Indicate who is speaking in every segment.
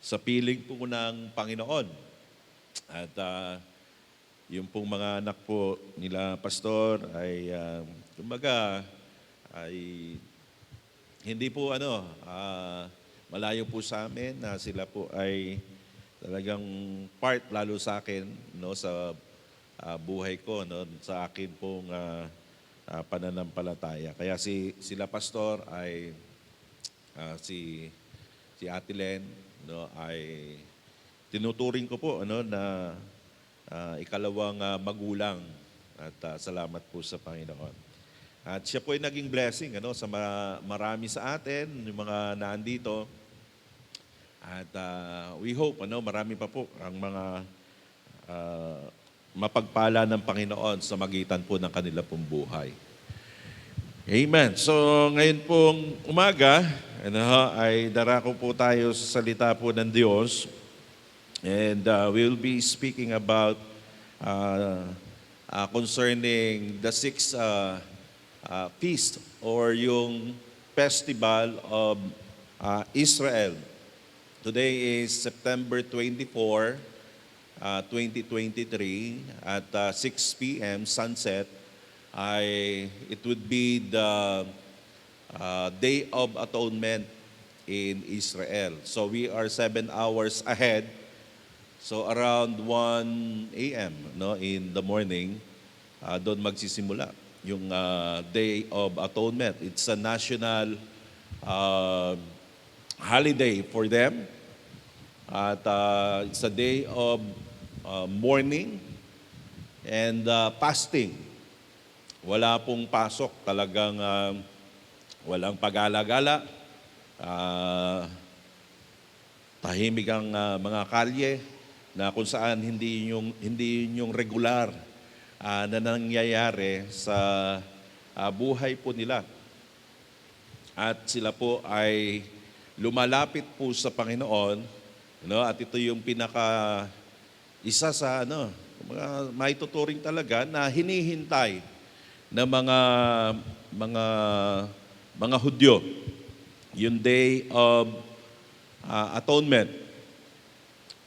Speaker 1: sa piling po ng Panginoon. At yung pong mga anak po nila pastor ay kumbaga ay hindi po malayo po sa amin na sila po ay talagang part lalo sa akin no sa buhay ko no sa akin pong pananampalataya. Kaya sila pastor ay si Ate Len no ay tinuturing ko po na ikalawang magulang at salamat po sa Panginoon. At siya po ay naging blessing sa marami sa atin, yung mga naandito. At we hope marami pa po ang mga mapagpala ng Panginoon sa magitan po ng kanila pong buhay. Amen. So ngayon pong umaga, ay darako po tayo sa salita po ng Diyos. And we'll be speaking about concerning the sixth feast or yung festival of Israel. Today is September 24, 2023 at 6 p.m. sunset. It would be the Day of Atonement in Israel. So we are 7 hours ahead. So around 1 a.m. In the morning, doon magsisimula yung Day of Atonement. It's a national holiday for them. At it's a day of mourning and fasting. Wala pong pasok, talagang walang pag-alagala. Tahimik ang mga kalye na kung saan hindi yung regular na nangyayari sa buhay po nila. At sila po ay lumalapit po sa Panginoon, at ito yung isa sa mga maituturing talaga na hinihintay ng mga Hudyo, yung Day of Atonement.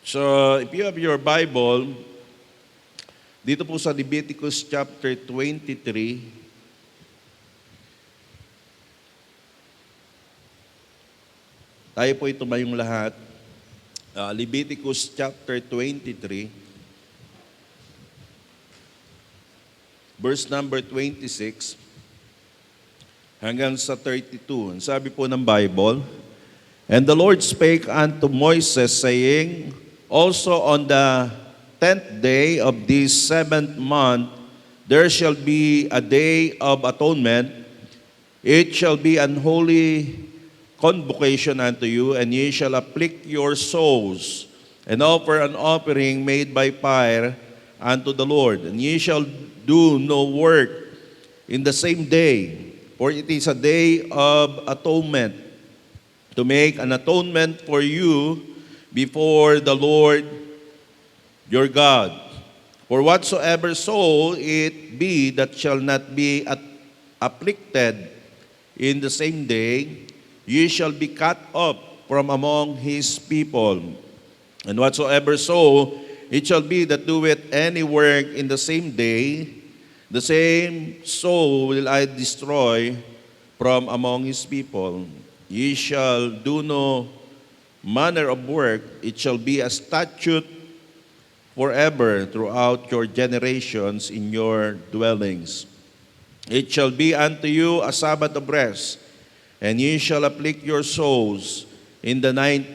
Speaker 1: So, if you have your Bible, dito po sa Leviticus chapter 23, tayo po tumayong lahat. Leviticus chapter 23, verse number 26, hanggang sa 32. Sabi po ng Bible, "And the Lord spake unto Moses, saying, Also on the 10th day of this 7th month, there shall be a day of atonement. It shall be an holy convocation unto you, and ye shall afflict your souls, and offer an offering made by fire unto the Lord. And ye shall do no work in the same day, for it is a day of atonement, to make an atonement for you before the Lord your God. For whatsoever soul it be that shall not be afflicted in the same day, ye shall be cut off from among his people. And whatsoever soul it shall be that doeth any work in the same day, the same soul will I destroy from among his people. Ye shall do no manner of work, it shall be a statute forever throughout your generations in your dwellings. It shall be unto you a Sabbath of rest, and ye shall afflict your souls in the 9th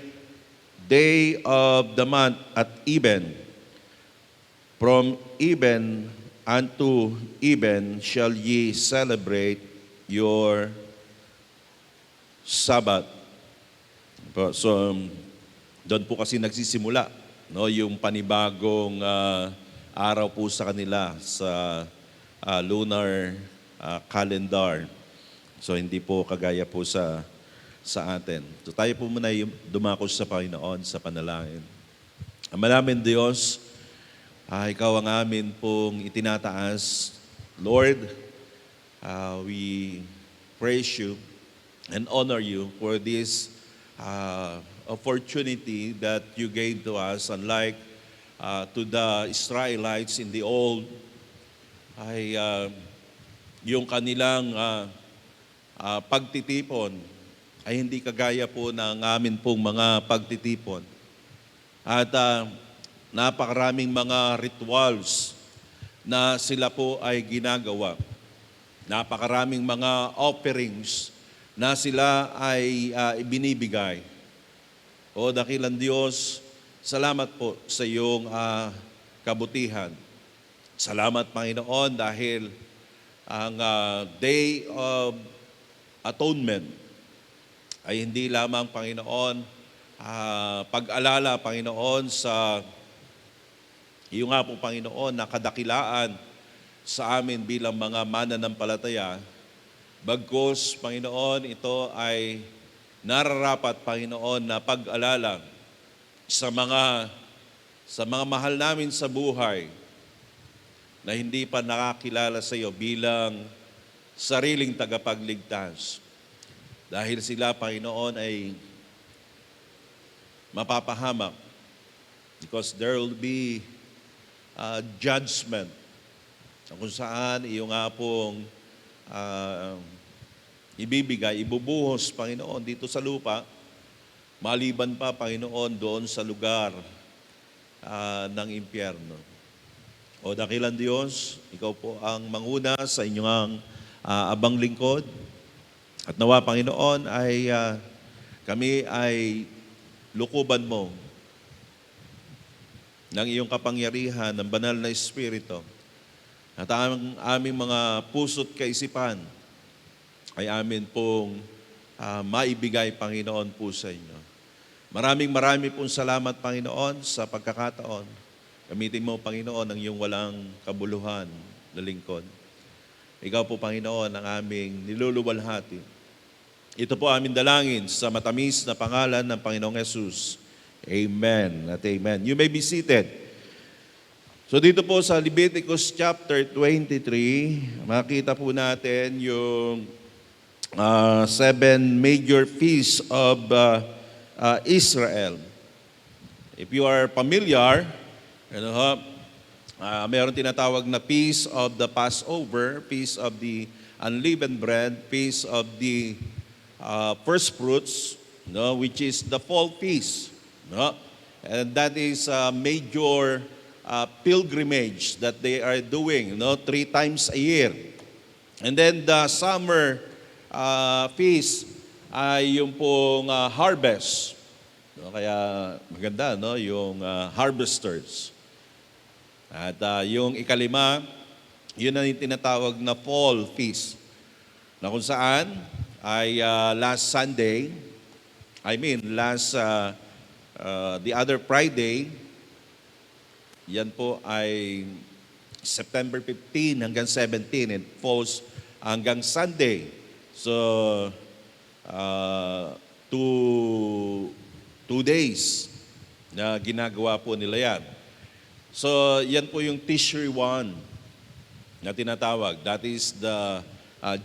Speaker 1: day of the month at even. From even unto even shall ye celebrate your Sabbath." So, doon po kasi nagsisimula yung panibagong araw po sa kanila sa lunar calendar. So hindi po kagaya po sa atin. So tayo po muna dumako sa Panginoon sa panalangin. Ama namin Diyos, ikaw ang amin pong itinataas. Lord, we praise you and honor you for this opportunity that you gave to us, unlike to the Israelites in the old, ay yung kanilang pagtitipon ay hindi kagaya po ng amin pong mga pagtitipon. At napakaraming mga rituals na sila po ay ginagawa. Napakaraming mga offerings na sila ay ibinibigay. O dakilang Diyos, salamat po sa iyong kabutihan. Salamat, Panginoon, dahil ang Day of Atonement ay hindi lamang, Panginoon, pag-alala, Panginoon, sa iyo nga po, Panginoon, na kadakilaan sa amin bilang mga mananampalataya. Bagkus, Panginoon, ito ay nararapat, Panginoon, na pag-alala sa mga mahal namin sa buhay na hindi pa nakakilala sa iyo bilang sariling tagapagligtas. Dahil sila, Panginoon, ay mapapahamak because there will be judgment kung saan iyo nga pong ibubuhos, Panginoon, dito sa lupa, maliban pa, Panginoon, doon sa lugar ng impyerno. O dakilang Diyos, ikaw po ang manguna sa inyong abang lingkod. At nawa, Panginoon, ay kami ay lukuban mo ng iyong kapangyarihan, ng banal na Espiritu. At ang aming mga puso't kaisipan ay amin pong maibigay, Panginoon, po sa inyo. Maraming pong salamat, Panginoon, sa pagkakataon. Gamitin mo, Panginoon, ang iyong walang kabuluhan na lingkod. Ikaw po, Panginoon, ang aming niluluwalhati. Ito po aming dalangin sa matamis na pangalan ng Panginoong Yesus. Amen at amen. You may be seated. So dito po sa Leviticus chapter 23, makita po natin yung 7 major feasts of Israel. If you are familiar, mayroon tinatawag na Feast of the Passover, Feast of the Unleavened Bread, Feast of the First Fruits, which is the Fall Feast. And that is a major pilgrimage that they are doing 3 times a year. And then the summer feast ay yung pong harvest. Kaya maganda yung harvesters. At yung ikalima, yun ang tinatawag na fall feast. Na kung saan ay last the other Friday, yan po ay September 15 hanggang 17. It falls hanggang Sunday. So, 2 days na ginagawa po nila yan. So, yan po yung Tishri 1 na tinatawag. That is the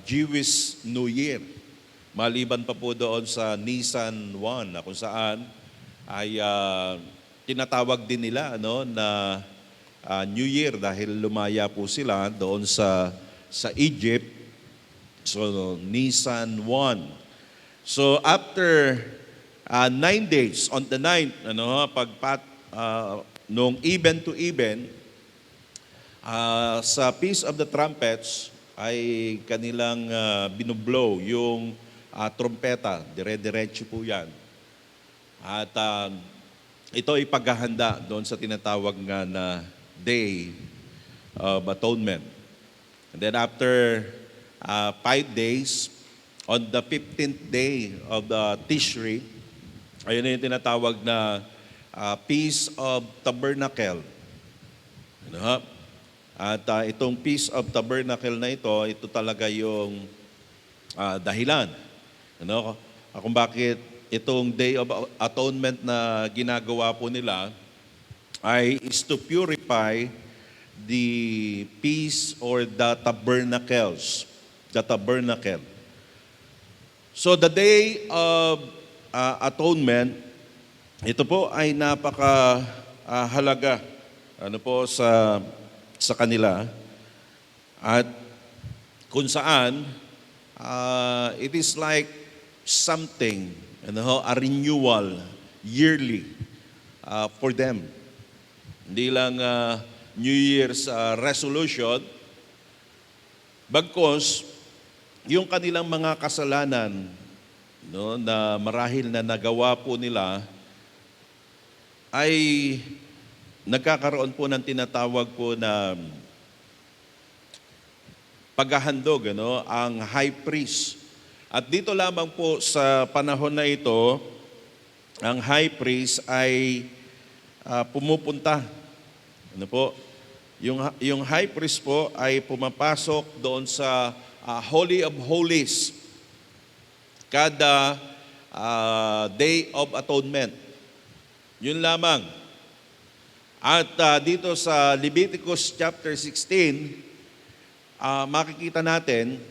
Speaker 1: Jewish New Year. Maliban pa po doon sa Nisan 1 na kung saan ay tinatawag din nila na New Year dahil lumaya po sila doon sa Egypt. So Nisan 1. So after 9 days, on the 9th, nung even to even, sa Feast of the Trumpets ay kanilang binublow yung trompeta, dire-diretso po yan. At ito ay paghahanda doon sa tinatawag nga na Day of Atonement. And then after 5 days, on the 15th day of the Tishri, ayun na yung tinatawag na Feast of Tabernacle. At itong Feast of Tabernacle na ito talaga yung dahilan. Kung bakit itong Day of Atonement na ginagawa po nila is to purify the feast or the tabernacles. The tabernacle. So the Day of Atonement ito po ay napaka halaga ano po sa kanila, at kung saan it is like something, a renewal yearly for them. Hindi lang New Year's resolution, bagkos yung kanilang mga kasalanan, no, na marahil na nagawa po nila ay nagkakaroon po ng tinatawag po na paghahandog, ang high priest. At dito lamang po sa panahon na ito, ang high priest ay pumupunta. Yung high priest po ay pumapasok doon sa Holy of Holies kada Day of Atonement. Yun lamang. At dito sa Leviticus chapter 16, makikita natin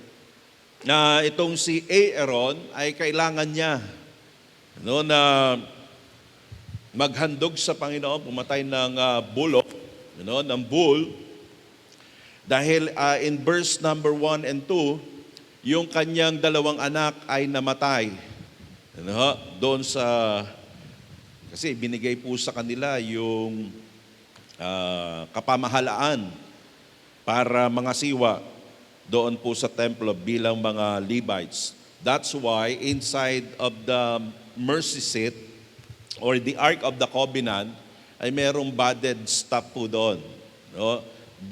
Speaker 1: na itong si Aaron ay kailangan niya na maghandog sa Panginoon, pumatay ng bulok, ng bull, dahil in verse number 1 and 2, yung kanyang dalawang anak ay namatay. Doon kasi binigay po sa kanila yung kapamahalaan para mga siwa doon po sa templo bilang mga Levites. That's why inside of the mercy seat or the Ark of the Covenant ay merong budded staff po doon.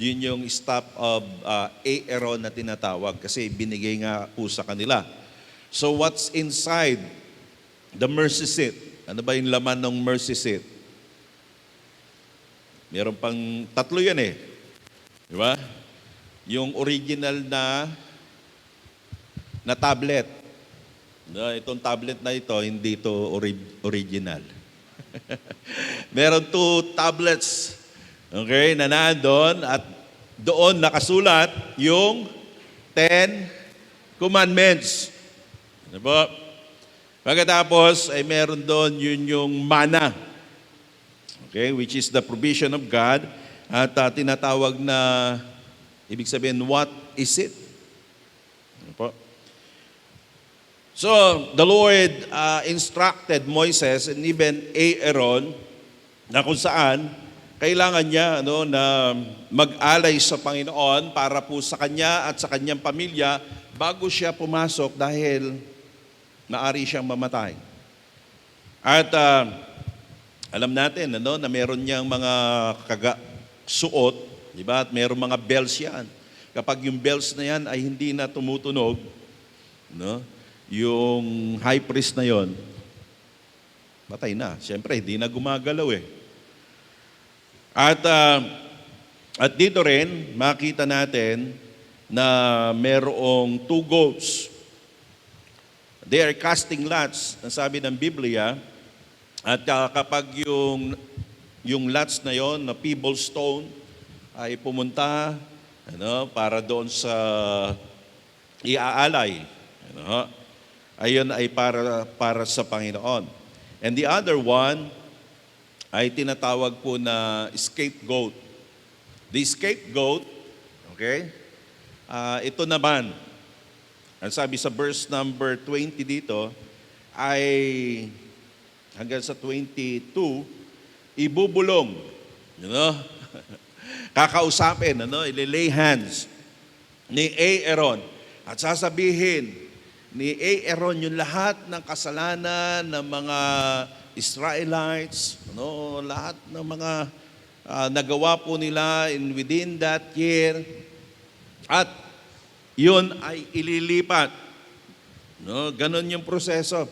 Speaker 1: Yun yung staff of Aaron na tinatawag kasi binigay nga po sa kanila. So what's inside the mercy seat? Ano ba yung laman ng mercy seat? Meron pang tatlo yan Di ba? Yung original na tablet. Itong tablet na ito, hindi ito original. Meron 2 tablets, na nandun, at doon nakasulat yung 10 commandments. Ano po? Pagkatapos ay meron doon yung manna. Which is the provision of God. At tinatawag na, ibig sabihin, what is it? Ano po? So, the Lord instructed Moises and even Aaron na kung saan kailangan niya na mag-alay sa Panginoon para po sa kanya at sa kanyang pamilya bago siya pumasok dahil maaari siyang mamatay. At alam natin na meron niyang mga suot, di ba? At meron mga bells yan. Kapag yung bells na yan ay hindi na tumutunog, yung high priest na yon, patay na. Siyempre, hindi na gumagalaw At dito rin, makita natin na merong 2 goats. They are casting lots, ang sabi ng Biblia. At kapag yung lots na yon na pebble stone ay pumunta para doon sa iaalay, ayon ay para sa Panginoon. And the other one ay tinatawag po na scapegoat. The scapegoat, ito naman, ang sabi sa verse number 20 dito, ay hanggang sa 22, ibubulong, kakausapin, ililay hands ni Aaron at sasabihin ni Aaron yung lahat ng kasalanan ng mga Israelites, lahat ng mga nagawa po nila within that year, at yun ay ililipat. Ganon yung proseso.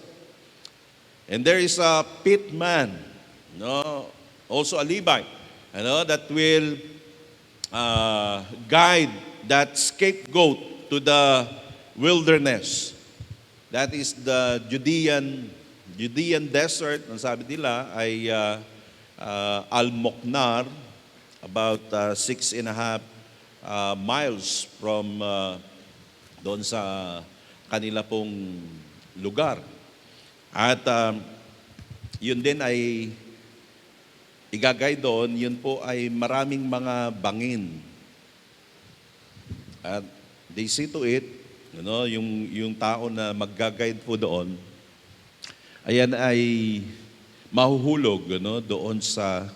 Speaker 1: And there is a pit man, also a Levite, that will guide that scapegoat to the wilderness. That is the Judean desert. Ang sabi nila ay Al-Moknar, about 6.5 miles from doon sa kanila pong lugar. At yun din ay igagay doon, yun po ay maraming mga bangin. At they see to it, yung tao na mag-guide po doon, ayan ay mahuhulog doon sa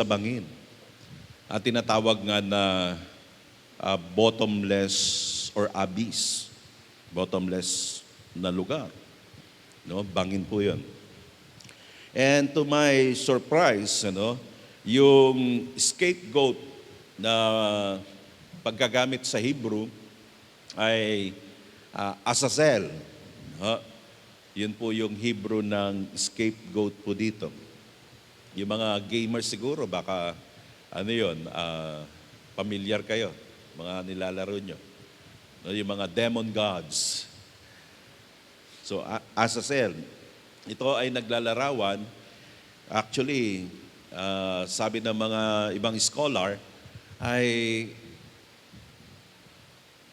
Speaker 1: bangin. At tinatawag nga na bottomless or abyss. Bottomless na lugar. Bangin po 'yon. And to my surprise, yung scapegoat na paggagamit sa Hebrew ay Azazel. Yun po yung Hebrew ng scapegoat po dito. Yung mga gamers siguro, baka familiar kayo, mga nilalaro nyo. Yung mga demon gods. So, Azazel, ito ay naglalarawan. Actually, sabi ng mga ibang scholar, ay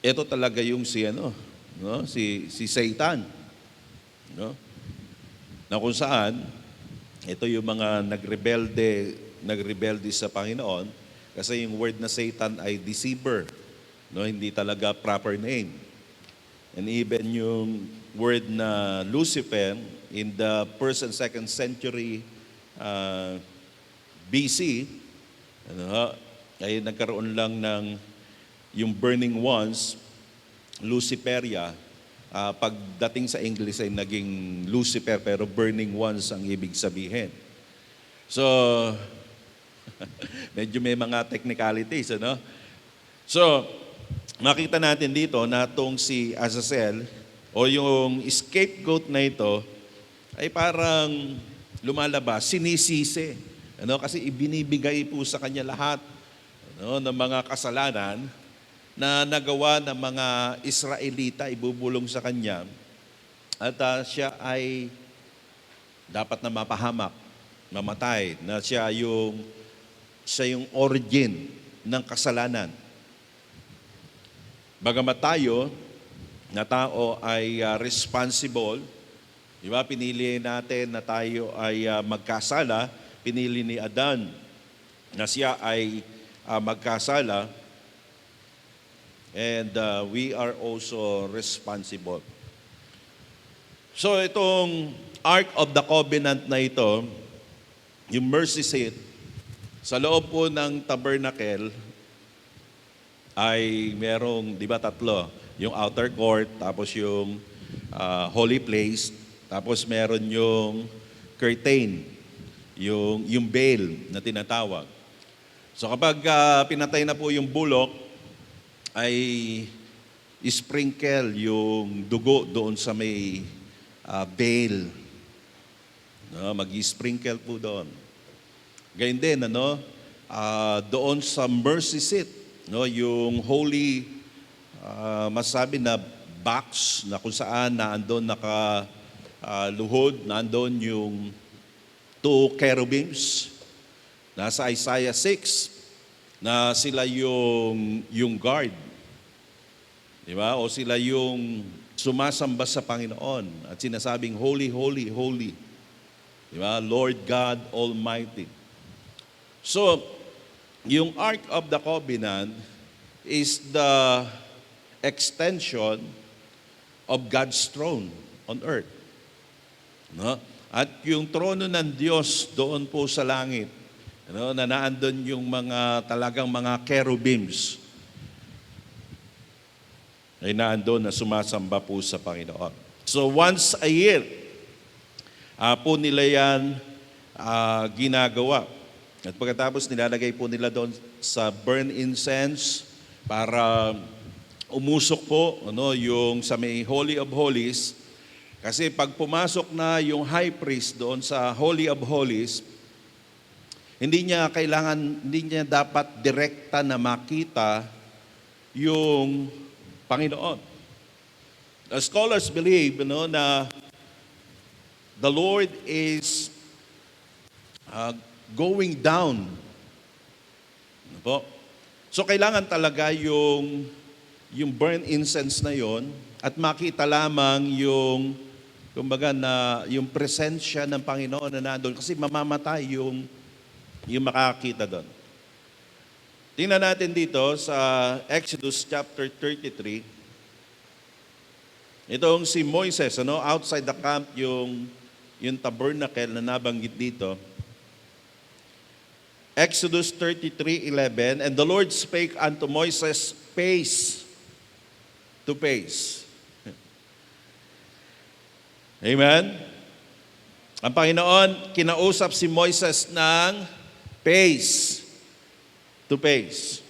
Speaker 1: ito talaga yung si Satan. Na kung saan, ito yung mga nagrebelde sa Panginoon, kasi yung word na Satan ay deceiver. Hindi talaga proper name. And even yung word na Lucifer in the 1st and 2nd century BC, ay nagkaroon lang ng yung burning ones, Luciferia. Pagdating sa English ay naging Lucifer, pero burning ones ang ibig sabihin. So, medyo may mga technicalities, So, makita natin dito na itong si Azazel o yung scapegoat na ito ay parang lumalabas, sinisisi. Kasi ibinibigay po sa kanya lahat ng mga kasalanan na nagawa ng mga Israelita, ibubulong sa kanya. At siya ay dapat na mapahamak, mamatay, na siya yung origin ng kasalanan. Bagamat tayo, na tao ay responsible, di ba? Pinili natin na tayo ay magkasala, pinili ni Adan na siya ay magkasala, and we are also responsible. So itong Ark of the Covenant na ito, yung mercy seat, sa loob po ng tabernacle ay merong, di ba, tatlo. Yung outer court, tapos yung holy place, tapos meron yung curtain, yung veil na tinatawag. So kapag pinatay na po yung bulok, ay sprinkle yung dugo doon sa may veil. Mag-sprinkle po doon. Gayun din, doon sa mercy seat, yung holy, masabi na box na kung saan naandun nakaluhod, naandun yung 2 cherubims. Nasa Isaiah 6 na sila yung guard. Diba? O sila yung sumasamba sa Panginoon at sinasabing, Holy, Holy, Holy. Diba? Lord God Almighty. So, yung Ark of the Covenant is the extension of God's throne on earth. At yung trono ng Diyos doon po sa langit, na naandun yung talagang mga cherubims, ay naandun na sumasamba po sa Panginoon. So once a year, po nila yan ginagawa. At pagkatapos nilalagay po nila doon sa burn incense para umusok po yung sa may Holy of Holies. Kasi pag pumasok na yung high priest doon sa Holy of Holies, hindi niya dapat direkta na makita yung Panginoon. The scholars believe na the Lord is going down. So kailangan talaga yung burn incense na yon at makita lamang yung kumbaga na yung presensya ng Panginoon na nandun kasi mamamatay yung makakita doon. Tingnan natin dito sa Exodus chapter 33. Itong si Moises, outside the camp yung tabernacle na nabanggit dito. Exodus 33:11, and the Lord spake unto Moses face to face. Amen? Ang Panginoon, kinausap si Moises ng face to face.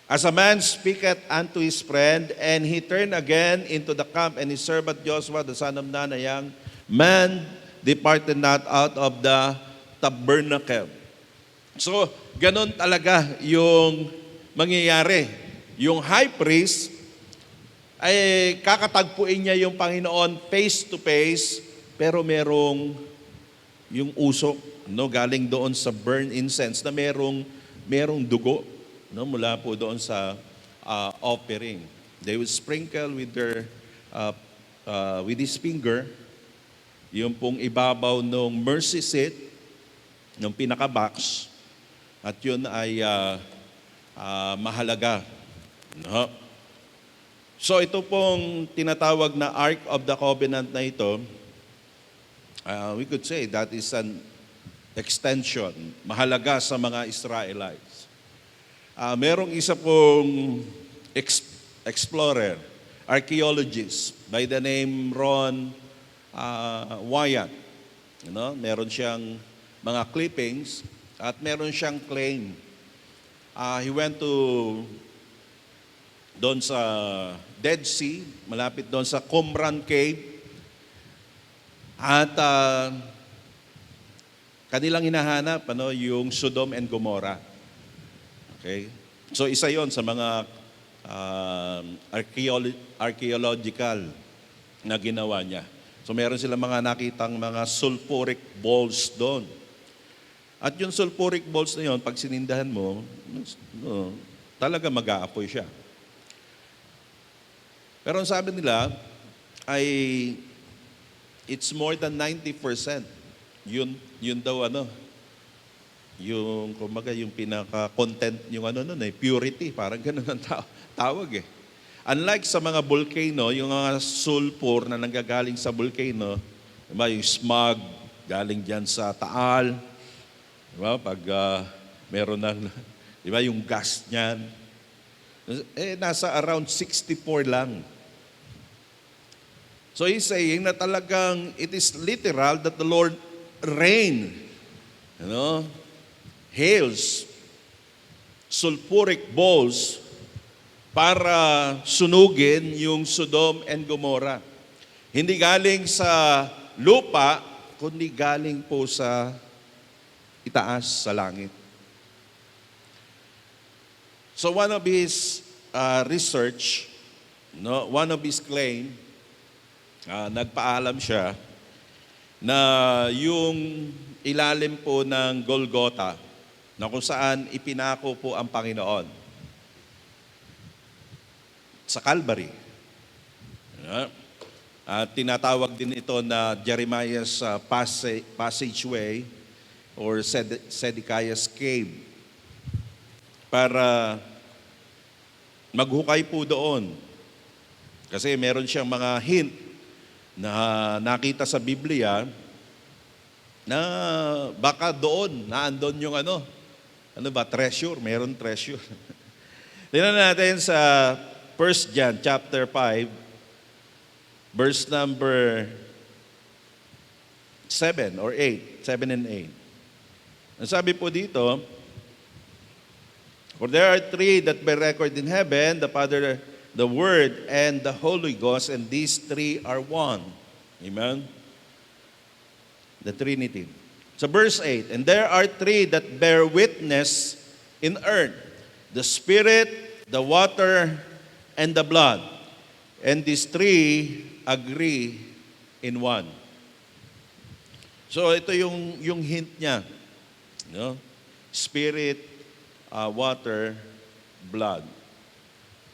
Speaker 1: As a man speaketh unto his friend, and he turned again into the camp, and his servant Joshua, the son of Nun, a young man, departed not out of the tabernacle. So, ganun talaga yung mangyayari. Yung high priest, ay kakatagpuin niya yung Panginoon face to face, pero merong yung usok, galing doon sa burn incense na merong dugo, mula po doon sa offering. They will sprinkle with with his finger, yung pong ibabaw ng mercy seat, ng pinaka-box, at yun ay mahalaga. No? So ito pong tinatawag na Ark of the Covenant na ito, we could say that is an extension, mahalaga sa mga Israelites. Merong isa pong explorer, archaeologist by the name Ron Wyatt. Meron siyang mga clippings at meron siyang claim. He went to doon sa Dead Sea, malapit doon sa Qumran Cave. At kanilang hinahanap yung Sodom and Gomorrah. Okay? So isa yon sa mga archaeological na ginawa niya. So meron silang mga nakitang mga sulfuric balls doon. At yung sulfuric balls na yon, pag sinindahan mo, talaga mag-aapoy siya. Pero ang sabi nila ay it's more than 90%. Yun daw yung kumbaga yung pinaka-content yung purity, parang ganun ang tawag eh. Unlike sa mga volcano, yung mga sulfur na nanggagaling sa volcano, diba, yung smog galing diyan sa Taal, diba, pag meron diba, yung gas niyan, nasa around 64 lang. So he's saying na talagang it is literal that the Lord rain, hails, sulfuric balls para sunugin yung Sodom and Gomorrah. Hindi galing sa lupa, kundi galing po sa itaas, sa langit. So one of his research, one of his claim, nagpaalam siya na yung ilalim po ng Golgotha, na kung saan ipinako po ang Panginoon sa Calvary. Tinatawag din ito na Jeremiah's passageway or Zedekiah's cave, para maghukay po doon. Kasi meron siyang mga hint na nakita sa Biblia na baka doon, naandon yung treasure, meron treasure. Tingnan natin sa 1 John chapter 5, verse number 7 or 8, 7 and 8. Ang sabi po dito, for there are three that bear record in heaven, the Father, the Word, and the Holy Ghost, and these three are one. Amen? The Trinity. So verse 8, and there are three that bear witness in earth, the Spirit, the water, and the blood. And these three agree in one. So ito yung hint niya. Spirit, water, blood.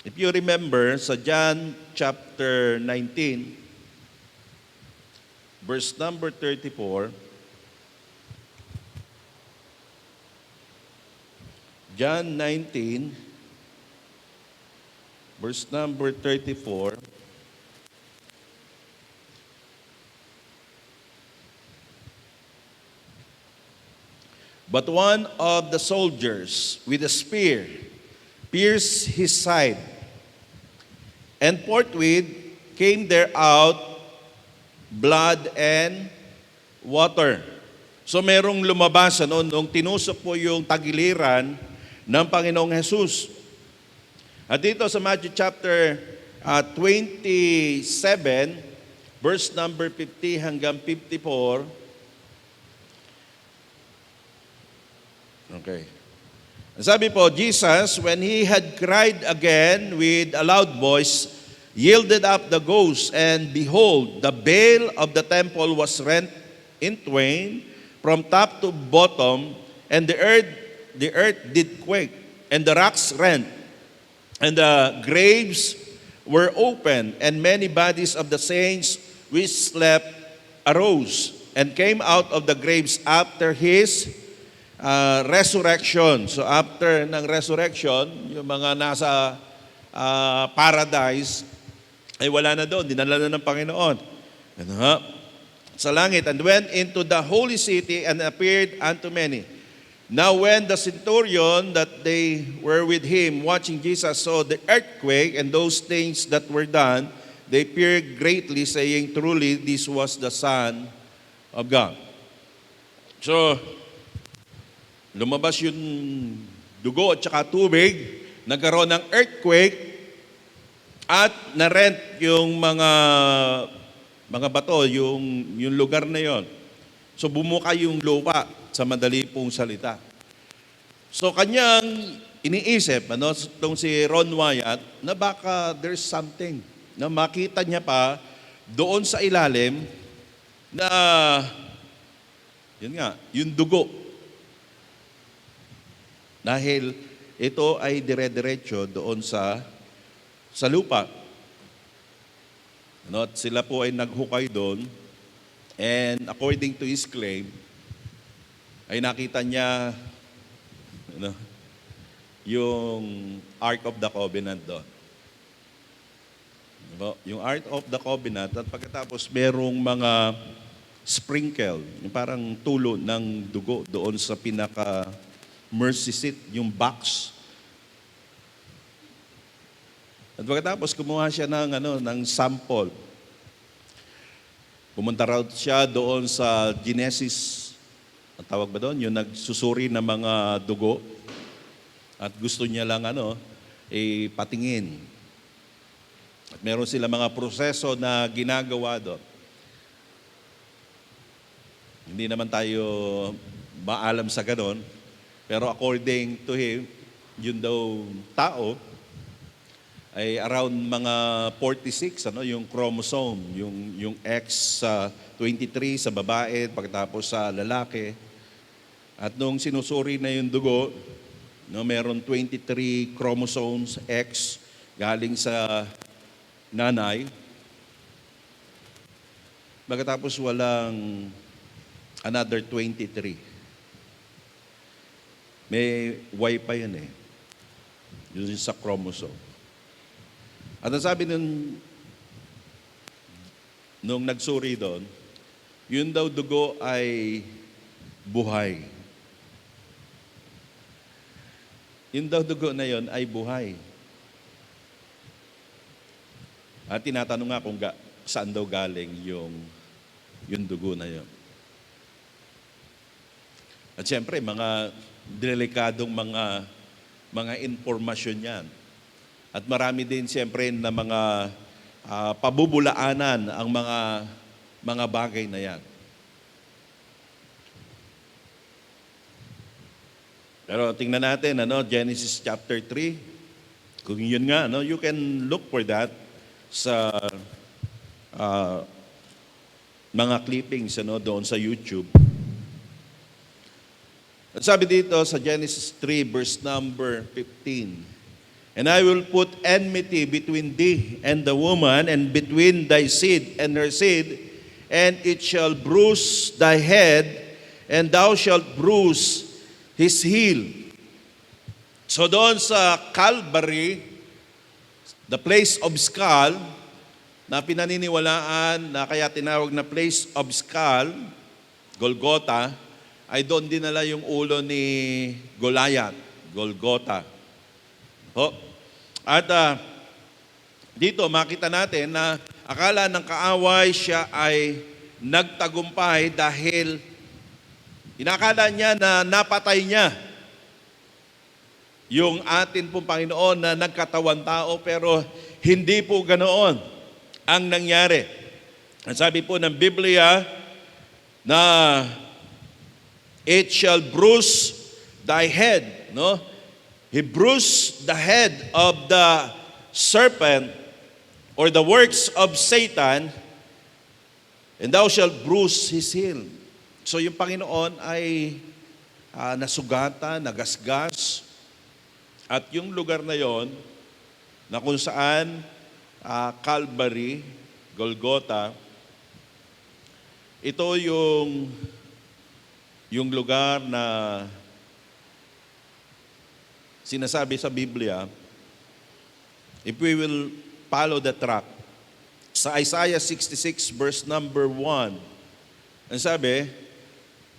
Speaker 1: If you remember, sa John chapter 19, verse number 34. John 19, verse number 34. But one of the soldiers with a spear pierced his side, and forthwith came there out blood and water. So merong lumabas nung tinusok po yung tagiliran ng Panginoong Jesus. At dito sa Matthew chapter 27, verse number 50 hanggang 54. Okay. Sabi po, Jesus, when he had cried again with a loud voice, yielded up the ghost, and behold, the veil of the temple was rent in twain from top to bottom, and the earth did quake, and the rocks rent, and the graves were opened, and many bodies of the saints which slept arose, and came out of the graves after his resurrection. So after ng resurrection, yung mga nasa paradise, ay wala na doon, dinala na ng Panginoon. Ano ha? Sa langit, and went into the holy city and appeared unto many. Now when the centurion that they were with him watching Jesus saw the earthquake and those things that were done, they feared greatly, saying, truly this was the Son of God. So, lumabas yung dugo at saka tubig, nagkaroon ng earthquake, at narent yung mga bato, yung lugar na yon. So bumuka yung lupa, sa madali pong salita. So kanyang iniisip, itong si Ron Wyatt, na baka there's something, na makita niya pa doon sa ilalim na, yun nga, yung dugo. Dahil ito ay dire-diretso doon sa lupa. At sila po ay naghukay doon, and according to his claim, ay nakita niya yung Ark of the Covenant doon. Yung Ark of the Covenant, at pagkatapos merong mga sprinkle, yung parang tulo ng dugo doon sa pinaka mercy seat, yung box. At pagkatapos kumuha siya ng sample. Pumunta raw siya doon sa Genesis, ang tawag ba doon? Yung nagsusuri ng mga dugo. At gusto niya lang patingin. At meron sila mga proseso na ginagawa doon. Hindi naman tayo maalam sa ganon. Pero according to him, yun daw tao ay around mga 46, yung chromosome, yung X sa 23 sa babae, pagkatapos sa lalaki. At nung sinusuri na yung dugo, meron 23 chromosomes X galing sa nanay. Pagkatapos walang another 23. May Y pa yan Yun sa chromosome. At ang sabi nung nagsuri doon, yun daw dugo ay buhay. Yun daw dugo na yun ay buhay. At tinatanong nga kung saan daw galing yung dugo na yun. At siyempre, mga delikadong mga informasyon yan. At marami din siyempre na mga pabubulaanan ang mga bagay na yan. Pero tingnan natin, Genesis chapter 3. Kung yun nga, you can look for that sa mga clippings doon sa YouTube. At sabi dito sa Genesis 3 verse number 15, and I will put enmity between thee and the woman, and between thy seed and her seed, and it shall bruise thy head, and thou shalt bruise his heel. So doon sa Calvary, the place of skull, na pinaniniwalaan na kaya tinawag na place of skull, Golgotha, ay doon dinala yung ulo ni Goliath, Golgotha. At dito makita natin na akala ng kaaway siya ay nagtagumpay dahil inakala niya na napatay niya yung atin pong Panginoon na nagkatawan tao, pero hindi po ganoon ang nangyari. Ang sabi po ng Biblia na it shall bruise thy head, no? He bruised the head of the serpent or the works of Satan, and thou shalt bruise his heel. So yung Panginoon ay nasugatan, nagasgas, at yung lugar na yon na kung saan Calvary, Golgotha, ito yung lugar na sinasabi sa Biblia, if we will follow the track, sa Isaiah 66 verse number 1, ang sabi,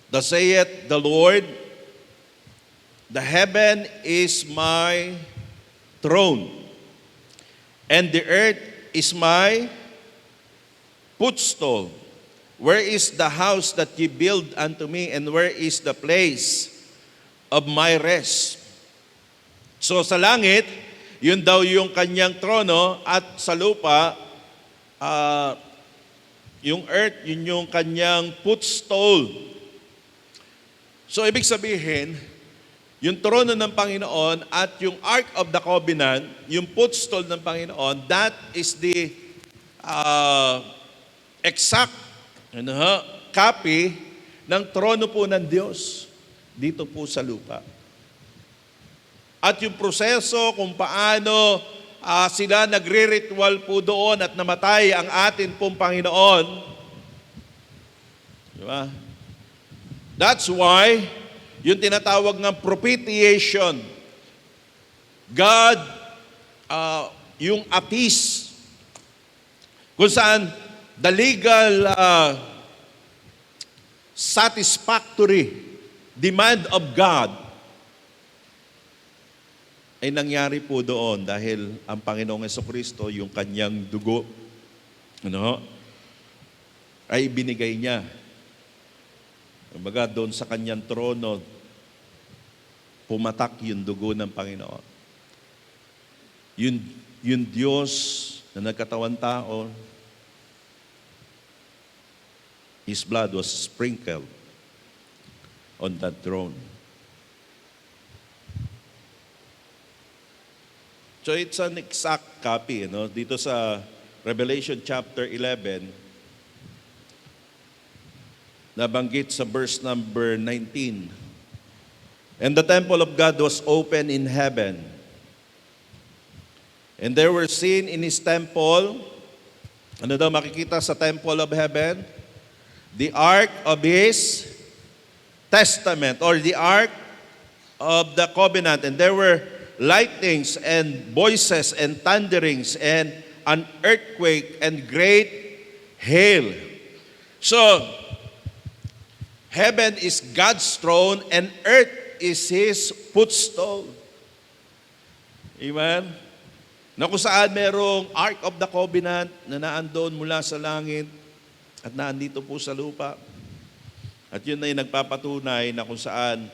Speaker 1: thus saith the Lord, the heaven is my throne, and the earth is my footstool. Where is the house that ye build unto me, and where is the place of my rest? So sa langit, yun daw yung kanyang trono, at sa lupa, yung earth, yun yung kanyang footstool. So ibig sabihin, yung trono ng Panginoon at yung Ark of the Covenant, yung footstool ng Panginoon, that is the exact copy ng trono po ng Diyos dito po sa lupa. At yung proseso kung paano sila nagre-ritual po doon at namatay ang atin pong Panginoon. Diba? That's why yung tinatawag ng propitiation, God, yung appease, kung saan the legal satisfactory demand of God ay nangyari po doon dahil ang Panginoong Jesucristo, yung kanyang dugo, ay binigay niya. Kumbaga doon sa kanyang trono, pumatak yung dugo ng Panginoon. Yung Diyos na nagkatawan tao, His blood was sprinkled on that throne. So it's an exact copy, dito sa Revelation chapter 11, nabanggit sa verse number 19. And the temple of God was open in heaven. And there were seen in His temple, ano daw makikita sa temple of heaven? The ark of His testament, or the ark of the covenant. And there were lightnings and voices and thunderings and an earthquake and great hail. So, heaven is God's throne and earth is His footstool. Amen? Na kung saan merong Ark of the Covenant na naandoon mula sa langit at naandito po sa lupa. At yun ay nagpapatunay na kung saan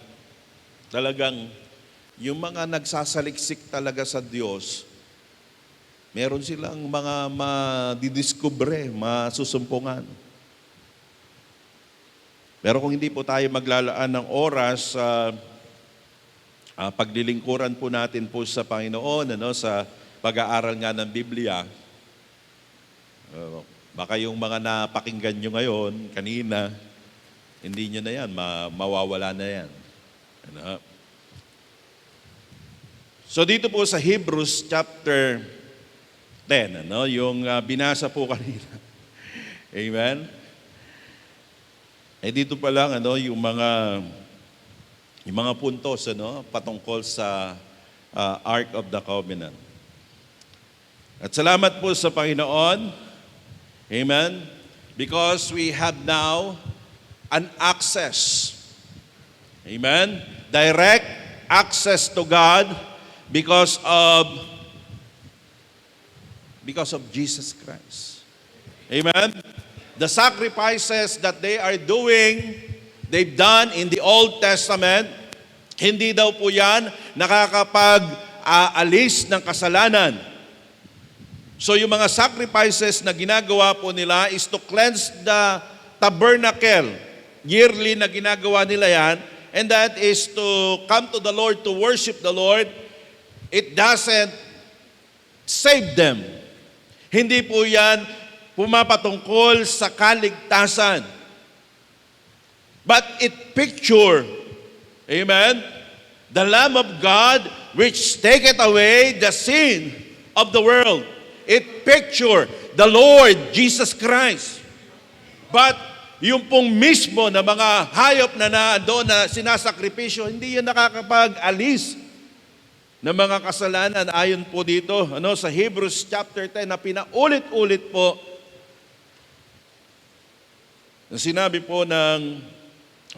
Speaker 1: talagang yung mga nagsasaliksik talaga sa Diyos, meron silang mga madidiskubre, masusumpungan. Pero kung hindi po tayo maglalaan ng oras sa paglilingkuran po natin po sa Panginoon, sa pag-aaral nga ng Biblia, baka yung mga napakinggan nyo ngayon, kanina, hindi nyo na yan, mawawala na yan. So dito po sa Hebrews chapter 10, yung binasa po kanina. Amen? Dito pa lang yung mga puntos patungkol sa Ark of the Covenant. At salamat po sa Panginoon. Amen. Because we have now an access. Amen. Direct access to God because of Jesus Christ. Amen. The sacrifices that they've done in the Old Testament, hindi daw po yan nakakapag-alis ng kasalanan. So yung mga sacrifices na ginagawa po nila is to cleanse the tabernacle. Yearly na ginagawa nila yan. And that is to come to the Lord, to worship the Lord. It doesn't save them. Hindi po yan pumapatungkol sa kaligtasan. But it picture, amen, the Lamb of God which taketh away the sin of the world. It picture the Lord Jesus Christ. But yung pong mismo na mga hayop na doon na sinasakripisyo, hindi yan nakakapag-alis ng mga kasalanan. Ayon po dito sa Hebrews chapter 10 na pinaulit-ulit po na sinabi po ng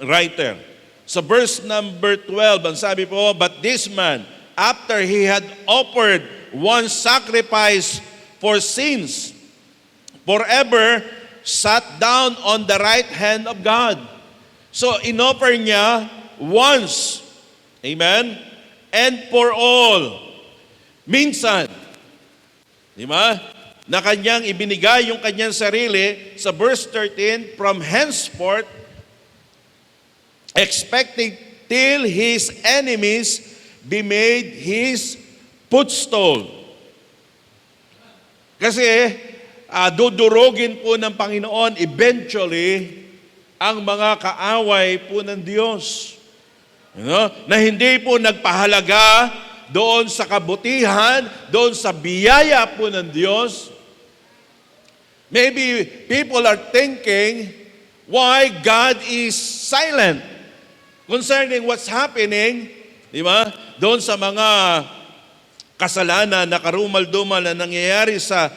Speaker 1: writer. Sa verse number 12, ang sabi po, "But this man, after he had offered one sacrifice for sins, forever sat down on the right hand of God." So, inoffer niya once, amen, and for all. Minsan, di ba? Na kanyang ibinigay yung kanyang sarili sa verse 13, "From henceforth, expecting till his enemies be made his footstool." Kasi dudurugin po ng Panginoon eventually ang mga kaaway po ng Diyos. Na hindi po nagpahalaga doon sa kabutihan, doon sa biyaya po ng Diyos. Maybe people are thinking why God is silent concerning what's happening, di ba? Doon sa mga kasalanan na karumal-dumal na nangyayari sa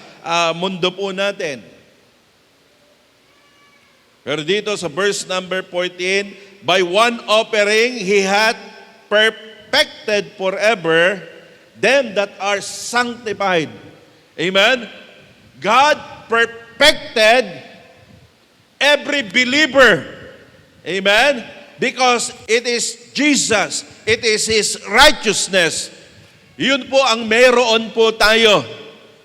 Speaker 1: mundo po natin. Pero dito sa verse number 14, "By one offering he hath perfected forever them that are sanctified." Amen? God perfected every believer. Amen? Because it is Jesus. It is His righteousness. Yun po ang meron po tayo.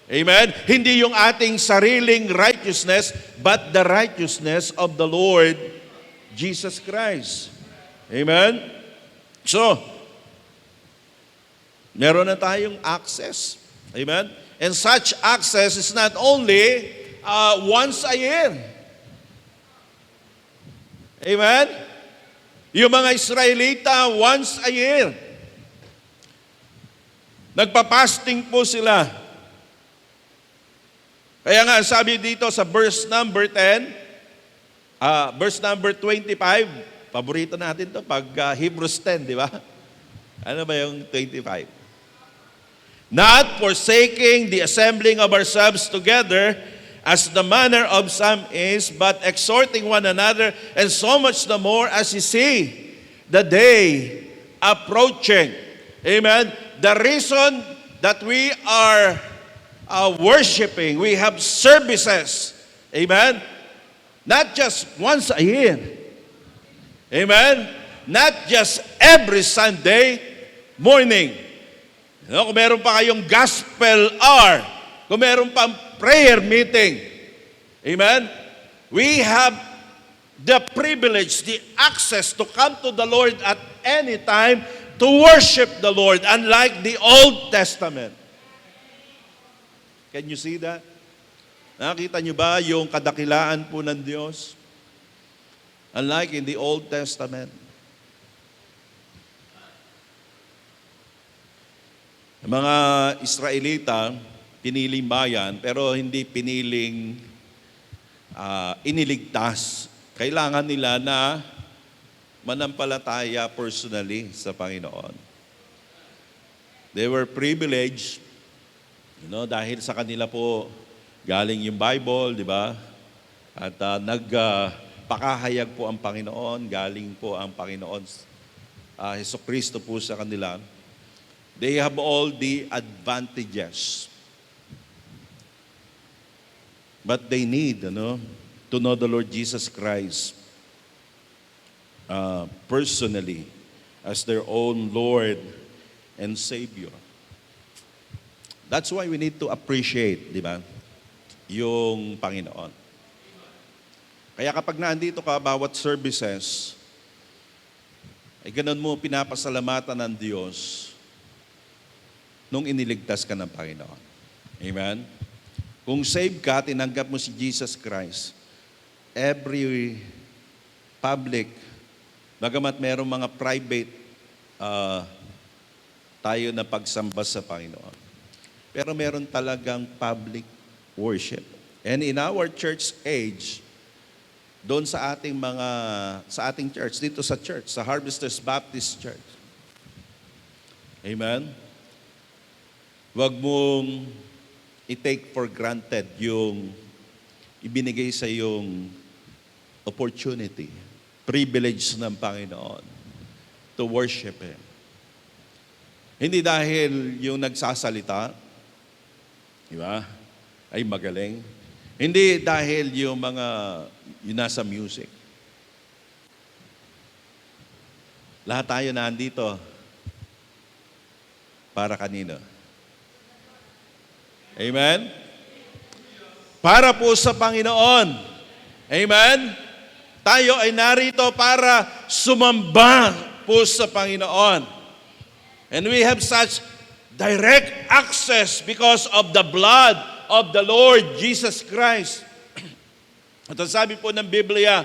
Speaker 1: Amen? Hindi yung ating sariling righteousness, but the righteousness of the Lord Jesus Christ. Amen? So, meron na tayong access. Amen? And such access is not only once a year. Amen? Yung mga Israelita, once a year. Nagpa-fasting po sila. Kaya nga, sabi dito sa verse number 10, verse number 25, paborito natin to pag Hebrews 10, di ba? Ano ba yung 25? "Not forsaking the assembling of ourselves together, as the manner of some is, but exhorting one another, and so much the more as you see the day approaching." Amen? The reason that we are worshiping, we have services, amen? Not just once a year. Amen? Not just every Sunday morning. Kung meron pa kayong gospel hour, kung meron pa prayer meeting, amen? We have the privilege, the access to come to the Lord at any time to worship the Lord, unlike the Old Testament. Can you see that? Nakita niyo ba yung kadakilaan po ng Diyos? Unlike in the Old Testament. Mga Israelita, piniling bayan, pero hindi piniling iniligtas kailangan nila na manampalataya personally sa Panginoon. They were privileged, dahil sa kanila po galing yung Bible, di ba? At nagpakahayag po ang Panginoon, galing po ang Panginoon, Hesukristo po sa kanila. They have all the advantages. But they need, to know the Lord Jesus Christ personally as their own Lord and Savior. That's why we need to appreciate, di ba, yung Panginoon. Kaya kapag naandito ka, bawat services, ay ganun mo pinapasalamatan ng Diyos nung iniligtas ka ng Panginoon. Amen? Kung save ka, tinanggap mo si Jesus Christ, every public, bagamat merong mga private tayo na pagsamba sa Panginoon. Pero meron talagang public worship. And in our church age, doon sa ating church, dito sa church, sa Harvesters Baptist Church. Amen? Huwag mong i-take for granted yung ibinigay sa yung opportunity, privilege ng Panginoon to worship Him. Hindi dahil yung nagsasalita, di ba, ay magaling. Hindi dahil yung nasa music. Lahat tayo nandito para kanino? Amen? Para po sa Panginoon. Amen? Tayo ay narito para sumamba po sa Panginoon. And we have such direct access because of the blood of the Lord Jesus Christ. At ang sabi po ng Biblia,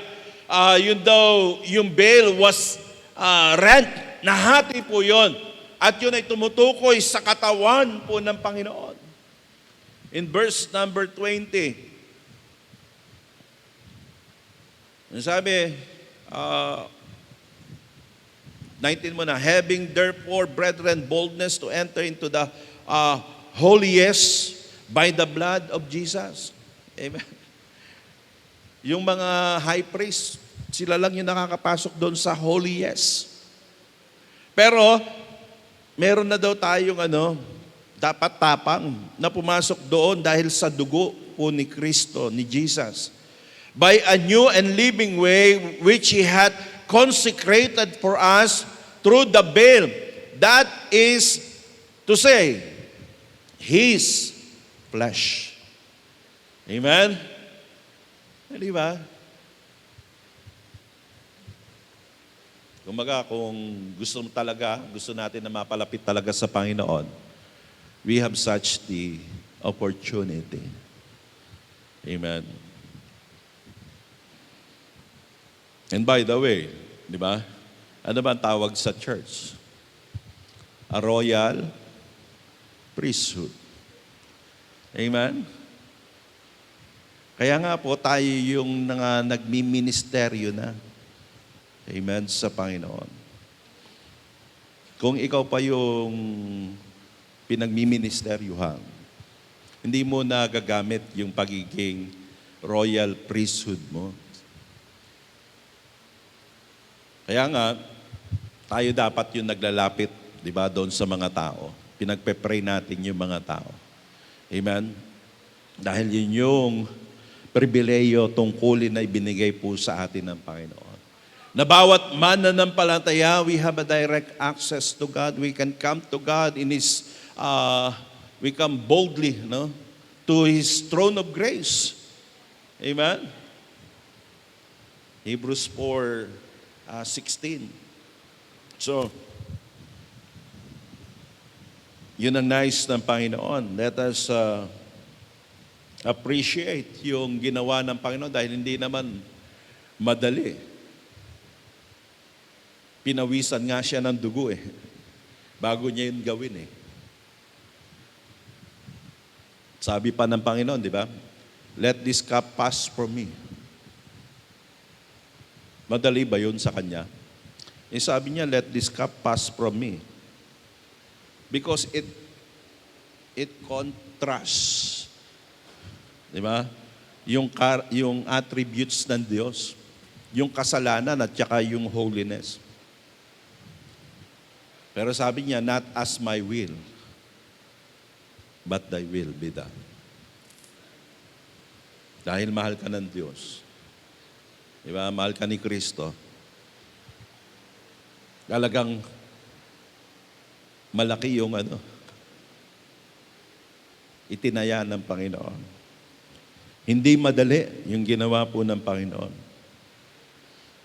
Speaker 1: yung veil was rent, nahati po yun. At yun ay tumutukoy sa katawan po ng Panginoon. In verse number 20, sabi, 19 mo na, having therefore, brethren, boldness to enter into the holiest by the blood of Jesus. Amen. Yung mga high priest, sila lang yung nakakapasok doon sa holiest. Pero, meron na daw tayong dapat tapang na pumasok doon dahil sa dugo po ni Kristo, ni Jesus. By a new and living way which He had consecrated for us through the veil. That is to say, His flesh. Amen? Di ba? Kumaga, kung gusto natin na mapalapit talaga sa Panginoon, we have such the opportunity. Amen. And by the way, di ba? Ano ba ang tawag sa church? A royal priesthood. Amen? Kaya nga po tayo yung nagmi-ministeryo na. Amen? Sa Panginoon. Kung ikaw pa yung pinagmi-ministeryohan, hindi mo na gagamit yung pagiging royal priesthood mo. Kaya nga, tayo dapat yung naglalapit, di ba, doon sa mga tao. Pinagpe-pray natin yung mga tao. Amen? Dahil yun yung pribileyo, tungkulin na ibinigay po sa atin ng Panginoon. Na bawat mananampalataya, we have a direct access to God. We can come to God in His, we come boldly, to His throne of grace. Amen? Hebrews 4:16. So, yun ang nice ng Panginoon. Let us appreciate yung ginawa ng Panginoon dahil hindi naman madali. Pinawisan nga siya ng dugo bago niya yun gawin Sabi pa ng Panginoon, di ba? Let this cup pass from me. Madali ba yun sa kanya? Sabi niya, let this cup pass from me. Because it contrasts. Di ba? Yung attributes ng Diyos. Yung kasalanan at saka yung holiness. Pero sabi niya, not as my will, but thy will be done. Dahil mahal ka ng Diyos. Di ba? Mahal ka ni Kristo. Talagang malaki yung itinaya ng Panginoon. Hindi madali yung ginawa po ng Panginoon.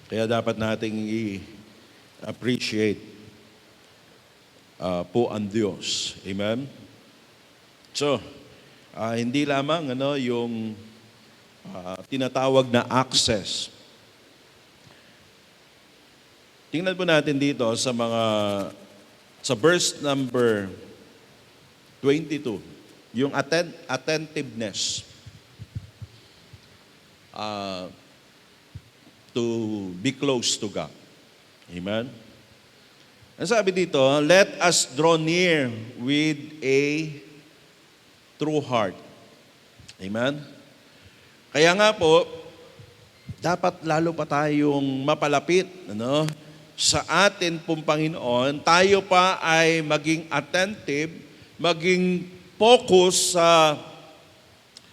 Speaker 1: Kaya dapat nating i-appreciate po ang Diyos. Amen? So, hindi lamang yung tinatawag na access. Tingnan po natin dito sa verse number 22, yung attentiveness to be close to God. Amen? Ang sabi dito, let us draw near with a true heart. Amen? Kaya nga po, dapat lalo pa tayong mapalapit, sa atin pong Panginoon, tayo pa ay maging attentive, maging focus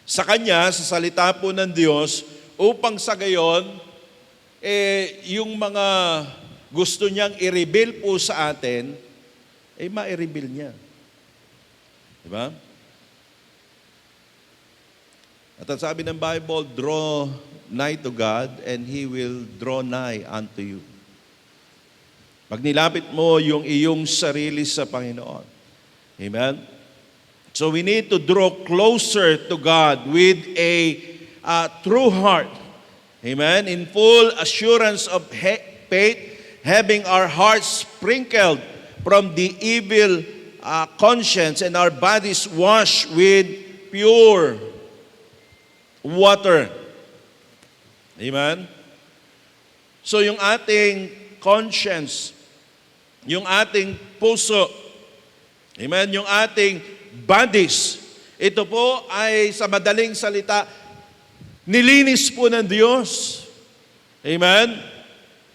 Speaker 1: sa Kanya, sa salita po ng Diyos, upang sa gayon, yung mga gusto niyang i-reveal po sa atin, ma-reveal niya. Diba? At ang sabi ng Bible, draw nigh to God and He will draw nigh unto you. Pag nilapit mo yung iyong sarili sa Panginoon. Amen? So we need to draw closer to God with a true heart. Amen? In full assurance of faith, having our hearts sprinkled from the evil conscience and our bodies washed with pure water. Amen? So yung ating conscience, yung ating puso, amen, yung ating bodies, ito po ay sa madaling salita, nilinis po ng Diyos. Amen?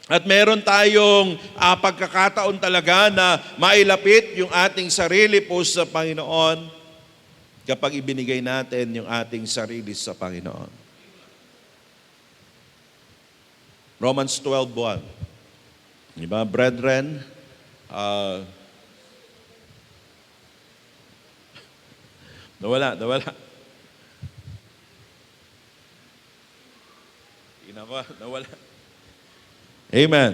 Speaker 1: At meron tayong pagkakataon talaga na mailapit yung ating sarili po sa Panginoon kapag ibinigay natin yung ating sarili sa Panginoon. Romans 12:1. Diba, brethren, nawala. Nawala. Amen.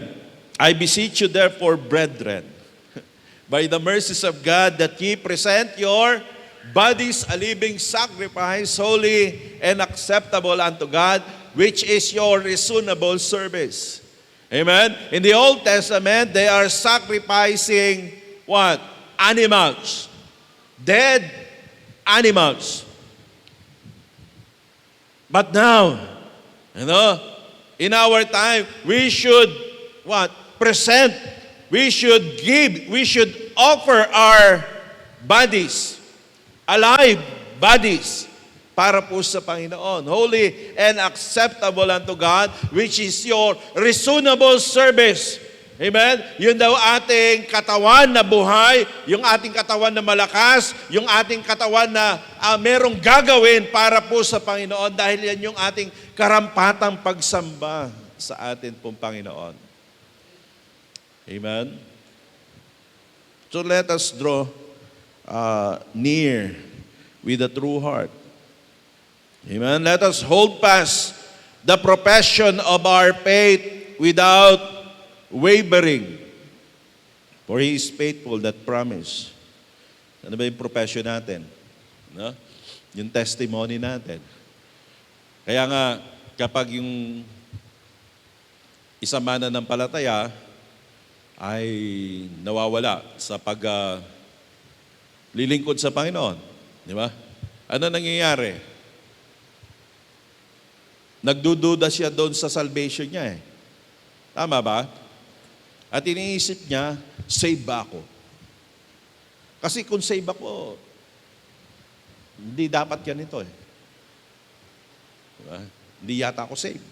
Speaker 1: I beseech you therefore, brethren, by the mercies of God, that ye present your bodies a living sacrifice, holy and acceptable unto God, which is your reasonable service. Amen? In the Old Testament, they are sacrificing what? Animals. Dead animals. But now, in our time, we should what? Present. We should give. We should offer our bodies, alive bodies, para po sa Panginoon. Holy and acceptable unto God, which is your reasonable service. Amen? Yun daw ating katawan na buhay, yung ating katawan na malakas, yung ating katawan na merong gagawin para po sa Panginoon dahil yan yung ating karampatang pagsamba sa atin pong Panginoon. Amen? So let us draw near with a true heart. Amen? Let us hold fast the profession of our faith without wavering. For He is faithful that promise. Ano ba yung profession natin? No? Yung testimony natin. Kaya nga, kapag yung isang mananampalataya ay nawawala sa lilingkod sa Panginoon. Di ba? Ano nangyayari? Nagdududa siya doon sa salvation niya . Tama ba? At iniisip niya, save ba ako? Kasi kung save ako, hindi dapat ganito eh. Diba? Hindi yata ako save.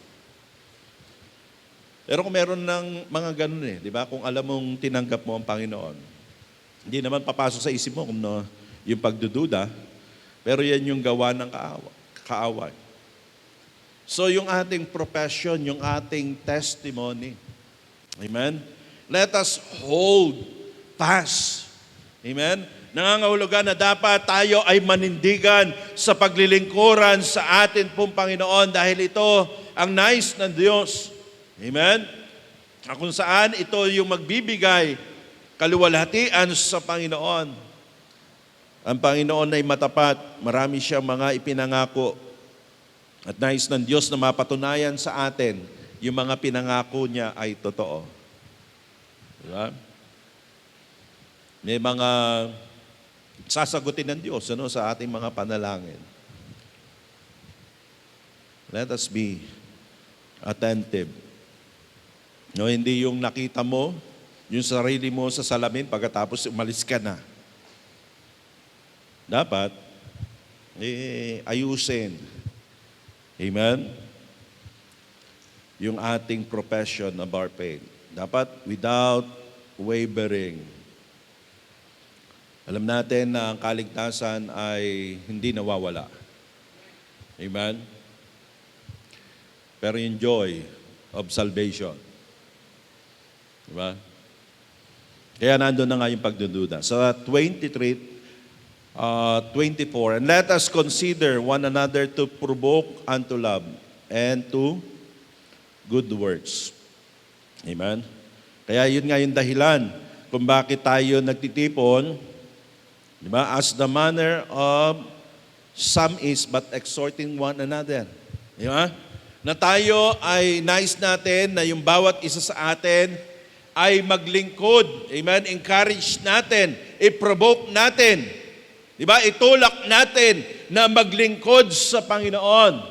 Speaker 1: Pero kung meron ng mga ganun eh, di ba? Kung alam mong tinanggap mo ang Panginoon, hindi naman papasok sa isip mo kung yung pagdududa, pero yan yung gawa ng kaaway. So yung ating profession, yung ating testimony, amen? Let us hold fast. Amen? Nangangahulugan na dapat tayo ay manindigan sa paglilingkuran sa atin pong Panginoon dahil ito ang nais ng Diyos. Amen? Kung saan ito yung magbibigay kaluwalhatian sa Panginoon. Ang Panginoon ay matapat. Marami siyang mga ipinangako. At nais ng Diyos na mapatunayan sa atin yung mga pinangako niya ay totoo. Diba? May mga sasagutin ng Diyos sa ating mga panalangin. Let us be attentive. Hindi yung nakita mo, yung sarili mo sa salamin, pagkatapos umalis ka na. Dapat, ayusin. Amen? Yung ating profession of our faith. Dapat without wavering. Alam natin na ang kaligtasan ay hindi nawawala. Amen? Pero yung joy of salvation. Diba? Kaya nandun na nga yung pagdududa. Sa 24, and let us consider one another to provoke unto love and to good works. Amen? Kaya yun nga yung dahilan kung bakit tayo nagtitipon, diba? As the manner of some is, but exhorting one another. Diba? Na tayo ay nais natin na yung bawat isa sa atin ay maglingkod. Amen? Encourage natin. I-provoke natin. Diba? Itulak natin na maglingkod sa Panginoon.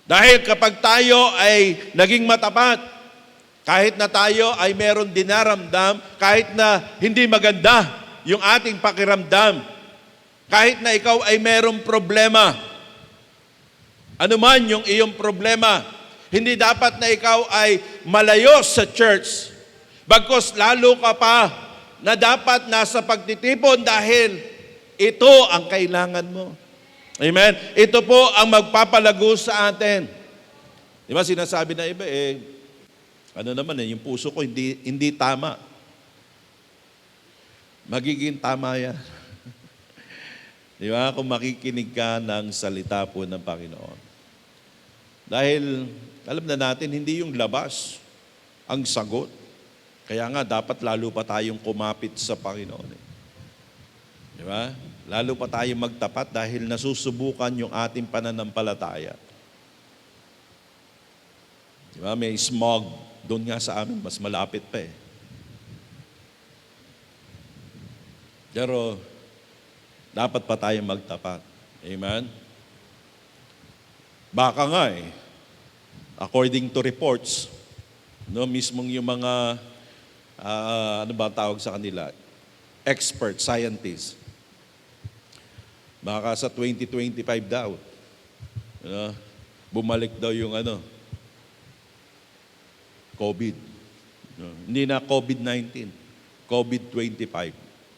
Speaker 1: Dahil kapag tayo ay naging matapat, kahit na tayo ay meron dinaramdam, kahit na hindi maganda yung ating pakiramdam, kahit na ikaw ay merong problema, ano man yung iyong problema, hindi dapat na ikaw ay malayo sa church. Bagkus lalo ka pa na dapat nasa pagtitipon dahil ito ang kailangan mo. Amen? Ito po ang magpapalago sa atin. Di ba sinasabi na iba yung puso ko hindi tama. Magiging tama yan. Di ba? Kung makikinig ka ng salita po ng Panginoon. Dahil alam na natin, hindi yung labas ang sagot. Kaya nga, dapat lalo pa tayong kumapit sa Panginoon. Di ba? Lalo pa tayong magtapat dahil nasusubukan yung ating pananampalataya. Di ba? May smog doon nga sa amin, mas malapit pa eh. Pero, dapat pa tayong magtapat. Amen? Baka nga according to reports, mismong yung mga, ano ba tawag sa kanila? Expert, scientists. Baka sa 2025 daw, bumalik daw yung COVID. Hindi na COVID-19, COVID-25,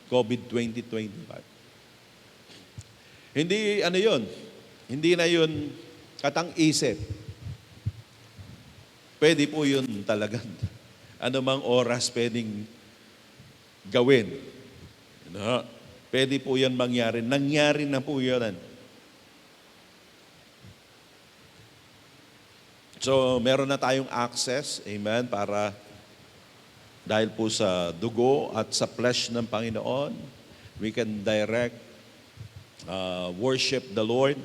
Speaker 1: COVID 2025. Hindi yun, hindi na yun katang-isip. Pwede po yun talaga. Ano mang oras pwedeng gawin. Pwede po yan mangyari. Nangyari na po yun. So, meron na tayong access, amen, para dahil po sa dugo at sa flesh ng Panginoon, we can direct, worship the Lord,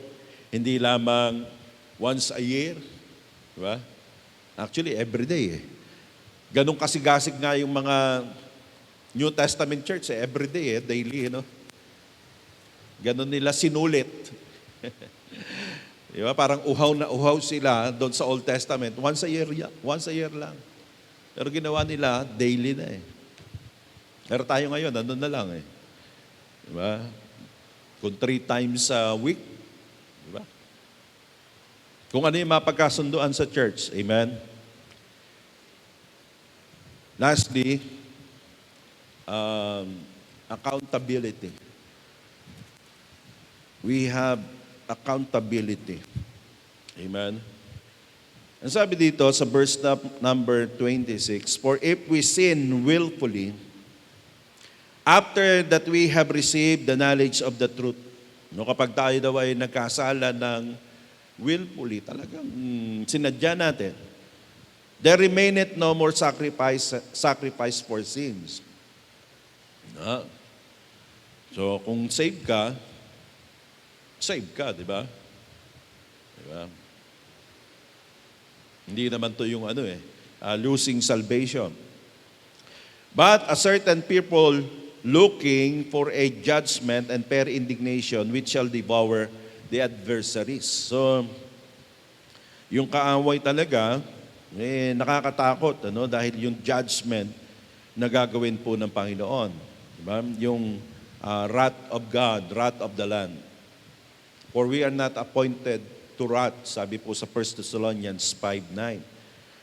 Speaker 1: hindi lamang once a year, diba? Actually, every day. Ganong kasigasig nga yung mga New Testament church, every day, daily, Ganon nila sinulit. Di ba? Parang uhaw na uhaw sila doon sa Old Testament. Once a year lang. Pero ginawa nila, daily na eh. Pero tayo ngayon, nandun na lang eh. Di ba? Kung 3 times a week, di ba? Kung ano yung mapagkasunduan sa church. Amen? Lastly, accountability. We have accountability. Amen? Ang sabi dito sa verse number 26, "For if we sin willfully, after that we have received the knowledge of the truth." No, kapag tayo daw ay nagkasala ng willfully, talagang sinadya natin, "there remaineth no more sacrifice for sins." No? So, kung save ka, di ba? Di ba? Hindi naman to yung losing salvation. "But a certain people looking for a judgment and fair indignation which shall devour the adversaries." So, yung kaaway talaga, nakakatakot, dahil yung judgment na gagawin po ng Panginoon. Diba? Yung wrath of God, wrath of the land. "For we are not appointed to wrath," sabi po sa 1 Thessalonians 5:9.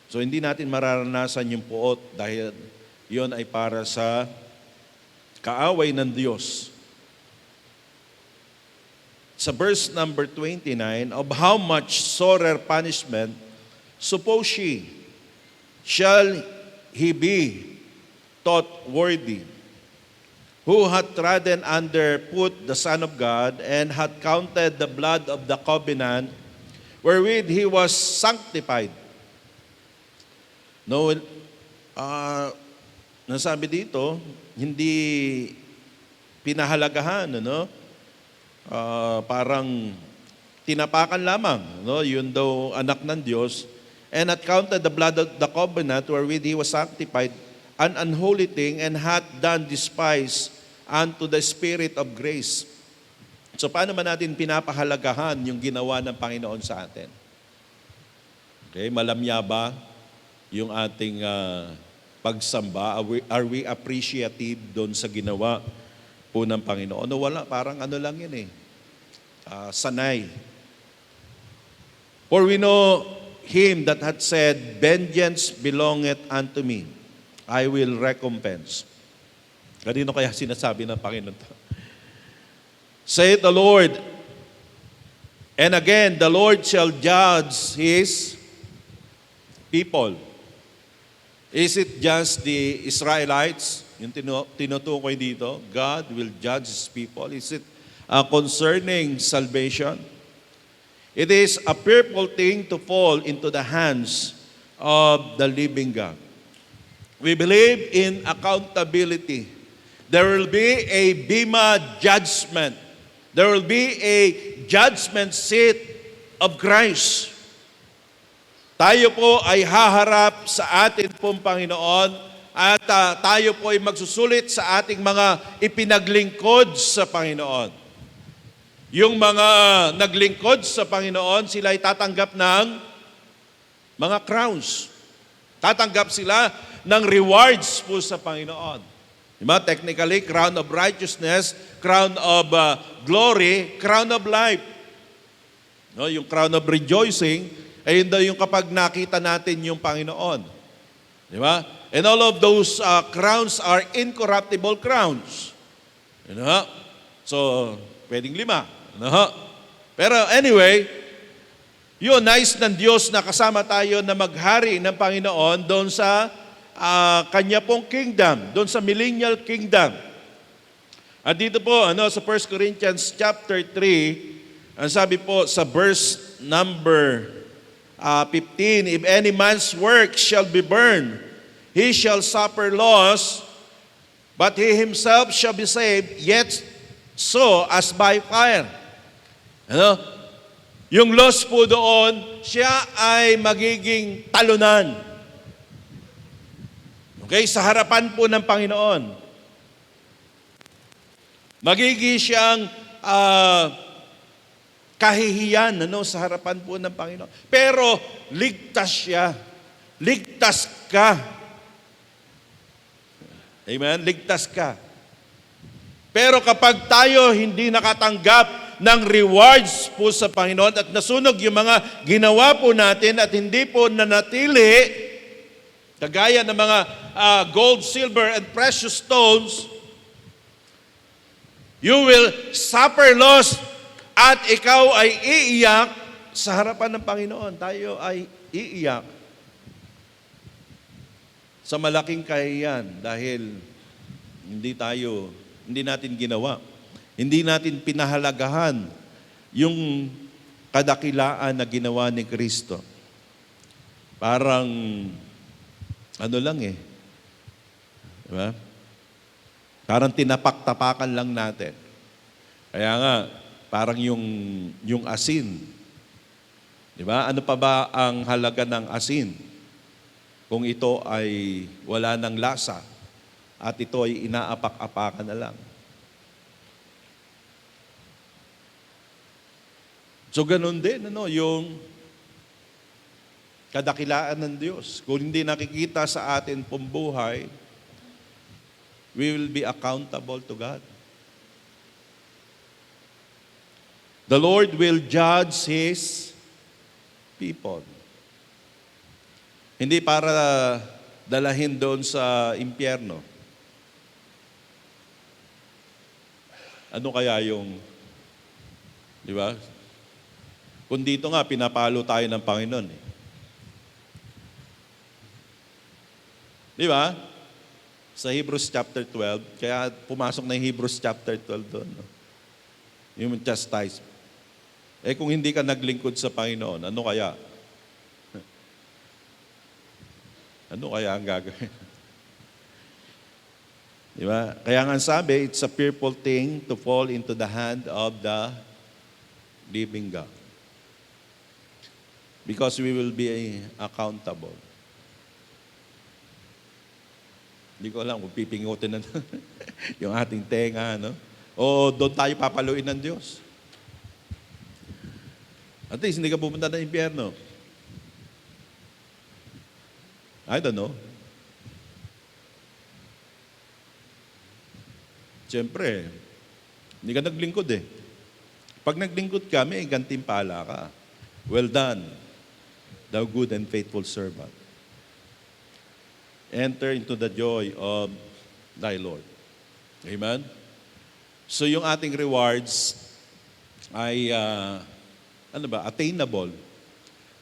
Speaker 1: So hindi natin mararanasan yung puot dahil yon ay para sa kaaway ng Diyos. Sa verse number 29, "Of how much sorer punishment suppose ye shall he be thought worthy, who hath trodden under foot the Son of God, and hath counted the blood of the covenant wherewith he was sanctified." No, nasabi dito, hindi pinahalagahan, parang tinapakan lamang, yun daw anak ng Diyos, "and hath counted the blood of the covenant wherewith he was sanctified an unholy thing, and hath done despise unto the Spirit of grace." So paano man natin pinapahalagahan yung ginawa ng Panginoon sa atin? Okay, malamya ba yung ating pagsamba? Are we appreciative doon sa ginawa po ng Panginoon? O wala, parang lang yun sanay. "For we know him that hath said, Vengeance belongeth unto me, I will recompense." Kanino kaya sinasabi ng Panginoon to? "Saith the Lord, and again, the Lord shall judge His people." Is it just the Israelites? Yung tinutukoy dito, God will judge His people. Is it concerning salvation? It is a fearful thing to fall into the hands of the living God. We believe in accountability. There will be a Bema judgment. There will be a judgment seat of Christ. Tayo po ay haharap sa atin pong Panginoon at tayo po ay magsusulit sa ating mga ipinaglingkod sa Panginoon. Yung mga naglingkod sa Panginoon, sila ay tatanggap ng mga crowns. Tatanggap sila ng rewards po sa Panginoon. Diba? Technically, crown of righteousness, crown of glory, crown of life. No, yung crown of rejoicing, ayun daw yung kapag nakita natin yung Panginoon. Di ba? And all of those crowns are incorruptible crowns. So, pwedeng 5. Pero anyway, yun, nais ng Diyos na kasama tayo na maghari ng Panginoon doon sa Kanya pong kingdom, doon sa millennial kingdom. At dito po, sa 1 Corinthians chapter 3, ang sabi po sa verse number 15, "If any man's work shall be burned, he shall suffer loss, but he himself shall be saved, yet so as by fire." Yung loss po doon, siya ay magiging talunan. Okay, sa harapan po ng Panginoon. Magiging siyang kahihiyan sa harapan po ng Panginoon. Pero ligtas siya. Ligtas ka. Amen? Ligtas ka. Pero kapag tayo hindi nakatanggap ng rewards po sa Panginoon at nasunog yung mga ginawa po natin at hindi po nanatili, kagaya ng mga gold, silver, and precious stones, you will suffer loss at ikaw ay iiyak sa harapan ng Panginoon. Tayo ay iiyak sa malaking kahihiyan dahil hindi natin ginawa. Hindi natin pinahalagahan yung kadakilaan na ginawa ni Kristo. Parang, diba? Parang tinapak-tapakan lang natin. Kaya nga, parang yung asin. Diba? Ano pa ba ang halaga ng asin? Kung ito ay wala ng lasa at ito ay inaapak-apakan na lang. So ganun din, yung kadakilaan ng Diyos. Kung hindi nakikita sa atin pong buhay, we will be accountable to God. The Lord will judge His people. Hindi para dalahin doon sa impyerno. Ano kaya yung, di ba? Kung dito nga, pinapalo tayo ng Panginoon. Di ba? Sa Hebrews chapter 12, kaya pumasok na yung Hebrews chapter 12 doon. Yung chastisement. Kung hindi ka naglingkod sa Panginoon, ano kaya? Ano kaya ang gagawin? Di ba? Kaya nga sabi, it's a fearful thing to fall into the hand of the living God. Because we will be accountable. Hindi ko alam kung pipingutin na yung ating tenga, o doon tayo papaluin ng Diyos. At least hindi ka pupunta ng impyerno. I don't know. Siyempre, hindi ka naglingkod eh. Pag naglingkod ka, may gantimpala ka. Well done, thou good and faithful servant. Enter into the joy of thy Lord. Amen? So yung ating rewards ay, attainable.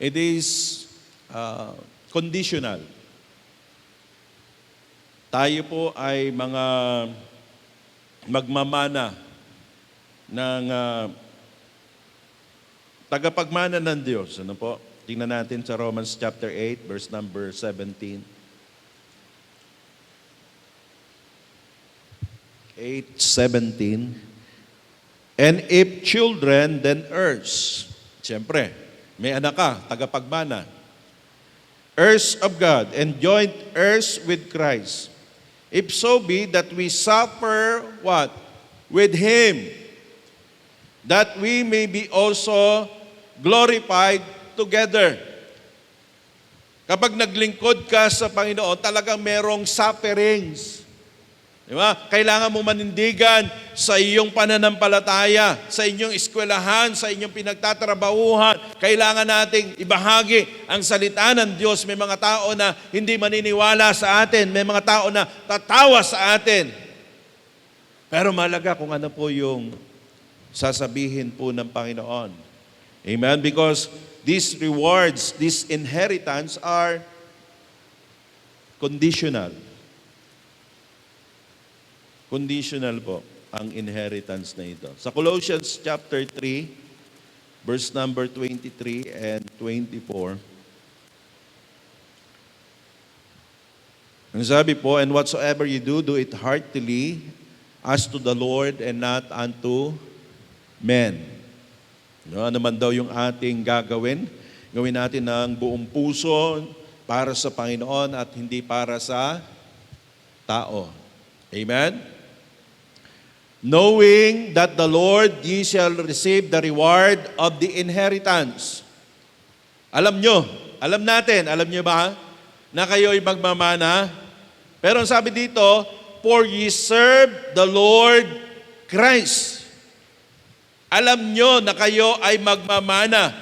Speaker 1: It is conditional. Tayo po ay mga magmamana ng tagapagmana ng Diyos. Ano po? Tingnan natin sa Romans chapter 8, verse number 17. 8:17. And if children, then heirs. Siyempre, may anak ka, tagapagmana. Heirs of God, and joint heirs with Christ. If so be that we suffer, what? With Him, that we may be also glorified together. Kapag naglingkod ka sa Panginoon, talagang merong sufferings. Di ba? Kailangan mo manindigan sa iyong pananampalataya, sa inyong eskwelahan, sa inyong pinagtatrabahuhan. Kailangan nating ibahagi ang salita ng Diyos. May mga tao na hindi maniniwala sa atin. May mga tao na tatawa sa atin. Pero mahalaga kung ano po yung sasabihin po ng Panginoon. Amen? Because these rewards, this inheritance are conditional. Conditional po ang inheritance na ito. Sa Colossians chapter 3, verse number 23 and 24. Ang sabi po, and whatsoever you do, do it heartily as to the Lord and not unto men. Ano man daw yung ating gagawin? Gawin natin ng buong puso para sa Panginoon at hindi para sa tao. Amen? knowing that the Lord ye shall receive the reward of the inheritance. Alam nyo, alam nyo ba na kayo'y magmamana? Pero ang sabi dito, for ye serve the Lord Christ. Alam nyo na kayo ay magmamana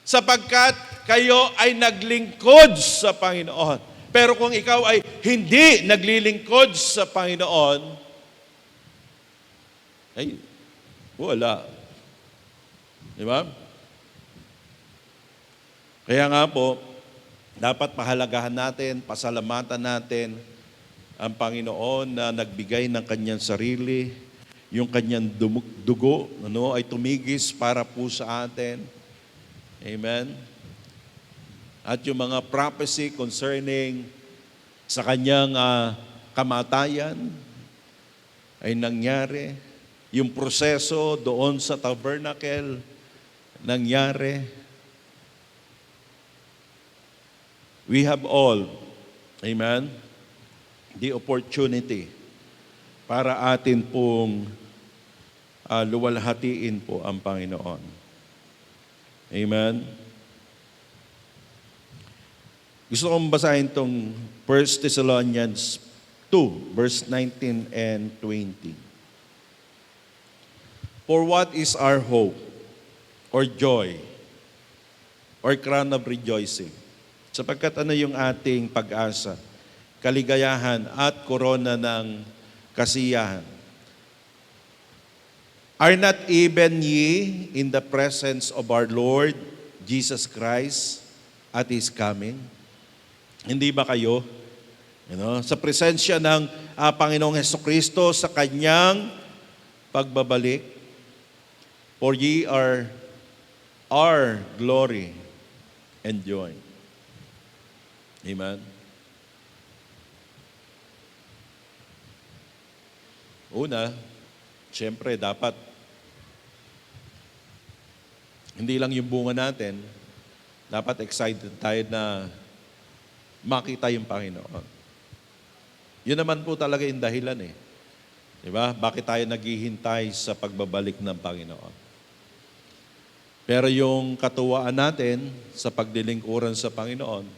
Speaker 1: sapagkat kayo ay naglingkod sa Panginoon. Pero kung ikaw ay hindi naglilingkod sa Panginoon, ay, wala. Di ba? Kaya nga po, dapat pahalagahan natin, pasalamatan natin ang Panginoon na nagbigay ng kanyang sarili, yung kanyang dugo, ay tumigis para po sa atin. Amen? At yung mga prophecy concerning sa kanyang kamatayan ay nangyari. Yung proseso doon sa tabernacle nangyari. We have all, amen, the opportunity para atin pong luwalhatiin po ang Panginoon. Amen. Gusto kong basahin itong 1 Thessalonians 2, verse 19 and 20. For what is our hope, or joy, or crown of rejoicing? Sapagkat ano yung ating pag-asa, kaligayahan at korona ng kasiyahan? Are not even ye in the presence of our Lord Jesus Christ at His coming? Hindi ba kayo? Sa presensya ng Panginoong Hesukristo sa Kanyang pagbabalik? For ye are our glory and joy. Amen. Una, siyempre dapat hindi lang yung bunga natin, dapat excited tayo na makita yung Panginoon. Yun naman po talaga yung dahilan eh. Diba? Bakit tayo naghihintay sa pagbabalik ng Panginoon? Pero yung katuwaan natin sa pagdilingkuran sa Panginoon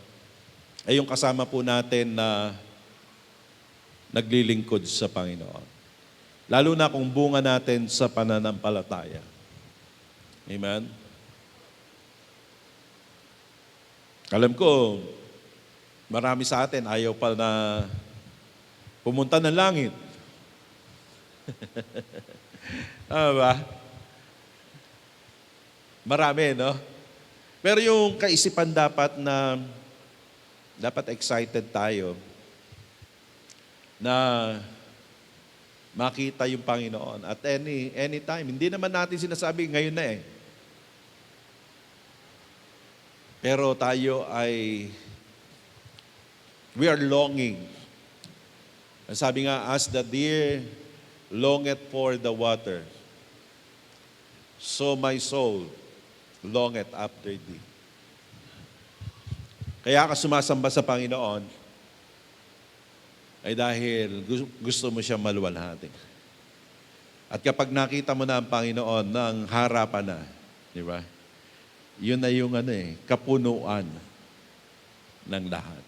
Speaker 1: ay yung kasama po natin na naglilingkod sa Panginoon. Lalo na kung bunga natin sa pananampalataya. Amen? Alam ko, marami sa atin ayaw pa na pumunta ng langit. Tama ba? Marami, no? Pero yung kaisipan dapat excited tayo na makita yung Panginoon at any time. Hindi naman natin sinasabi ngayon na eh. Pero tayo we are longing. Ang sabi nga, as the deer longeth for the water, so my soul longeth after thee. Kaya ka sumasamba sa Panginoon ay dahil gusto mo siya maluwalhati. At kapag nakita mo na ang Panginoon ng harapan na, di ba? Yun na yung kapunuan ng lahat.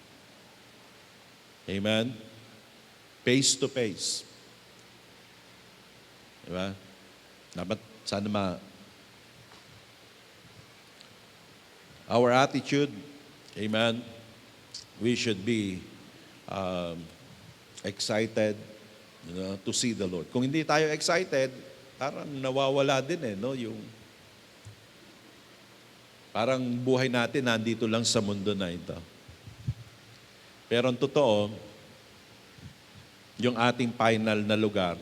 Speaker 1: Amen? Face to face. Di ba? Dapat sana our attitude, amen, we should be excited to see the Lord. Kung hindi tayo excited, parang nawawala din yung parang buhay natin nandito lang sa mundo na ito. Pero ang totoo, yung ating final na lugar,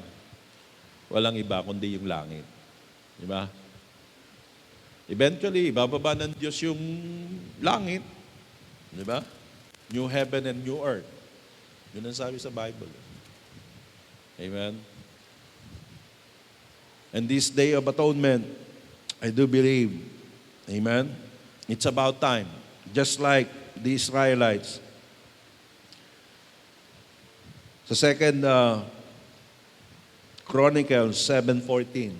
Speaker 1: walang iba kundi yung langit. Di ba? Eventually, bababa ng Diyos yung langit. Di ba? New heaven and new earth. Yun ang sabi sa Bible. Amen? And this day of atonement, I do believe, amen, it's about time. Just like the Israelites. Sa 2 Chronicles 7:14,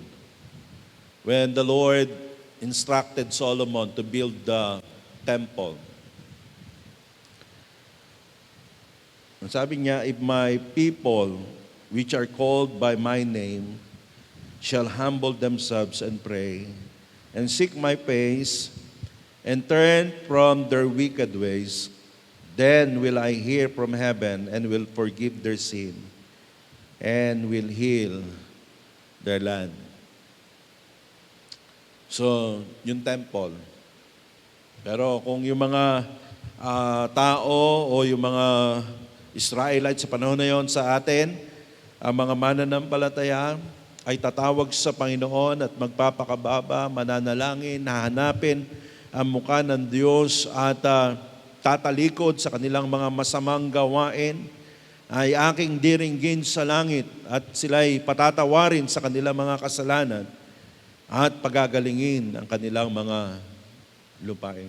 Speaker 1: when the Lord instructed Solomon to build the temple. Ang sabi niya, if my people, which are called by my name, shall humble themselves and pray, and seek my face, and turn from their wicked ways, then will I hear from heaven and will forgive their sin and will heal their land. So, yung temple. Pero kung yung mga tao o yung mga Israelites sa panahon na yon sa atin, ang mga mananampalataya ay tatawag sa Panginoon at magpapakababa, mananalangin, hahanapin ang mukha ng Diyos at tatalikod sa kanilang mga masamang gawain, ay aking diringgin sa langit at sila'y patatawarin sa kanilang mga kasalanan at pagagalingin ang kanilang mga lupain.